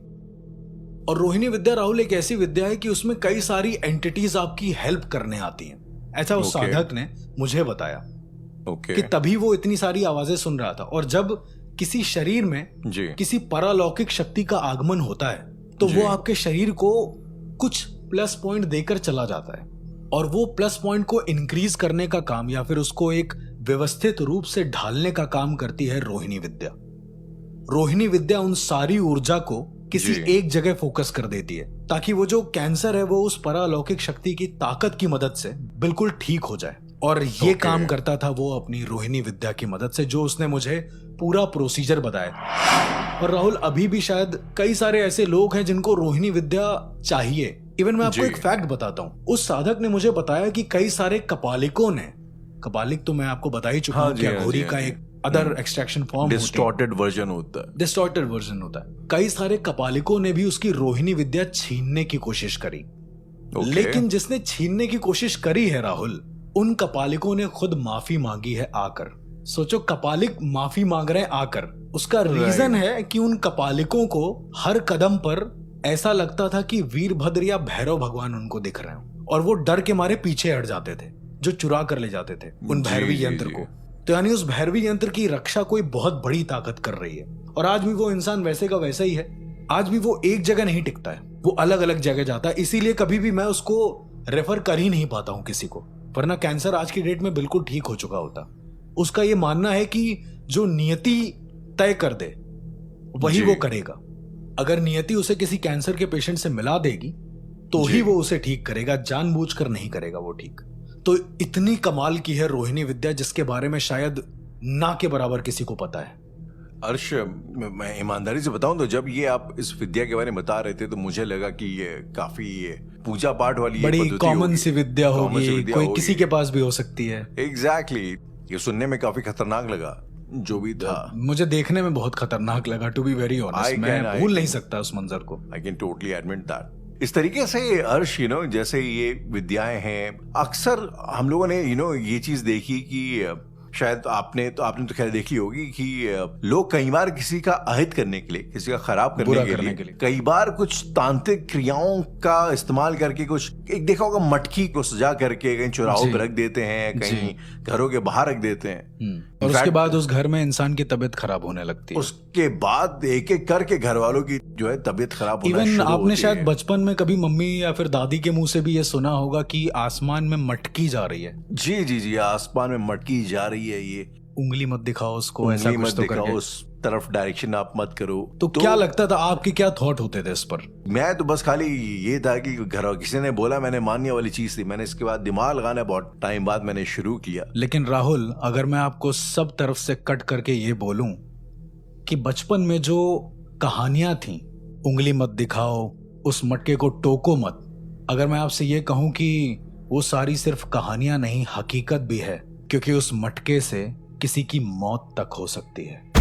और रोहिणी विद्या, राहुल, एक ऐसी विद्या है कि उसमें कई सारी एंटिटीज आपकी हेल्प करने आती हैं, ऐसा उस साधक ने मुझे बताया। कि तभी वो इतनी सारी आवाजें सुन रहा था। और जब किसी शरीर में किसी परालौकिक शक्ति का आगमन होता है तो वो आपके शरीर को कुछ प्लस पॉइंट देकर चला जाता है, और वो प्लस पॉइंट को इंक्रीज करने का काम या फिर उसको एक व्यवस्थित रूप से ढालने का काम करती है रोहिणी विद्या। रोहिणी विद्या उन सारी ऊर्जा को किसी एक जगह फोकस कर देती है, ताकि वो जो कैंसर है वो उस परालौकिक शक्ति की ताकत की मदद से बिल्कुल ठीक हो जाए। और ये काम करता था वो अपनी रोहिणी विद्या की मदद से, जो उसने मुझे पूरा प्रोसीजर बताया। और राहुल, अभी भी शायद कई सारे ऐसे लोग हैं जिनको रोहिणी विद्या चाहिए। इवन मैं आपको एक फैक्ट बताता हूँ। उस साधक ने मुझे बताया कि कई सारे कपालिकों ने, कपालिक तो मैं आपको बता ही चुका हूँ, घोड़ी का एक other extraction form, distorted version होता है। डिस्टॉर्टेड वर्जन होता है। कई सारे कपालिकों ने भी उसकी रोहिणी विद्या छीनने की कोशिश करी। लेकिन जिसने छीनने की कोशिश करी है राहुल, उन कपालिकों ने खुद माफी मांगी है आकर। सोचो, कपालिक माफी मांग रहे हैं आकर। उसका रीजन है कि उन कपालिकों को हर कदम पर ऐसा लगता था कि वीरभद्र या भैरव भगवान उनको दिख रहे हैं, और वो डर के मारे पीछे हट जाते थे, जो चुरा कर ले जाते थे उन भैरवी यंत्र को। तो यानी उस भैरवी यंत्र की रक्षा कोई बहुत बड़ी ताकत कर रही है। और आज भी वो इंसान वैसे का वैसा ही है। आज भी वो एक जगह नहीं टिकता है, वो अलग अलग जगह जाता है। इसीलिए कभी भी मैं उसको रेफर कर ही नहीं पाता हूं किसी को, वरना कैंसर आज की डेट में बिल्कुल ठीक हो चुका होता। उसका ये मानना है कि जो नियति तय कर दे वही जी। वो करेगा। अगर नियति उसे किसी कैंसर के पेशेंट से मिला देगी तो जी। ही वो उसे ठीक करेगा, जानबूझकर नहीं करेगा वो ठीक। तो इतनी कमाल की है रोहिणी विद्या जिसके बारे में शायद ना के बराबर किसी को पता है। अर्श, मैं ईमानदारी से बताऊं तो जब ये आप इस विद्या के बारे में बता रहे थे तो मुझे लगा कि ये काफी पूजा पाठ वाली ये बड़ी पद्धति कॉमन होगी। सी विद्या Common सी होगी, विद्या कोई होगी। किसी के पास भी हो सकती है। एग्जैक्टली ये सुनने में काफी खतरनाक लगा जो भी था। मुझे देखने में बहुत खतरनाक लगा, टू बी वेरी ऑनेस्ट। मैं भूल नहीं सकता उस मंजर को। I can totally admit that. इस तरीके से अर्श जैसे ये विद्याएं हैं, अक्सर हम लोगों ने ये चीज देखी कि शायद आपने तो खैर देखी होगी कि लोग कई बार किसी का अहित करने के लिए, किसी का खराब करने के लिए कई बार कुछ तांत्रिक क्रियाओं का इस्तेमाल करके कुछ एक देखा होगा मटकी को सजा करके कहीं चौराहों पर रख देते हैं, कहीं घरों के बाहर रख देते हैं और उसके बाद उस घर में इंसान की तबीयत खराब होने लगती है। उसके बाद एक एक करके घर वालों की तबीयत खराब होना इवन शुरू आपने होती शायद है। बचपन में कभी मम्मी या फिर दादी के मुंह से भी ये सुना होगा कि आसमान में मटकी जा रही है। जी जी जी, आसमान में मटकी जा रही है, ये उंगली मत दिखाओ उसको, ऐसा उंगली कुछ मत तो दिखाओ, करके। उस तरफ डायरेक्शन आप मत करो। तो क्या लगता था, आपके क्या थॉट होते थे इस पर? मैं तो बस खाली ये था कि घर किसी ने बोला, मैंने मानने वाली चीज थी, मैंने इसके बाद दिमाग लगाना बहुत टाइम बाद मैंने शुरू किया। लेकिन राहुल, अगर मैं आपको सब तरफ से कट करके ये बोलूं कि बचपन में जो कहानियां थी, उंगली मत दिखाओ, उस मटके को टोको मत, अगर मैं आपसे ये कहूं कि वो सारी सिर्फ कहानियां नहीं, हकीकत भी है, क्योंकि उस मटके से किसी की मौत तक हो सकती है।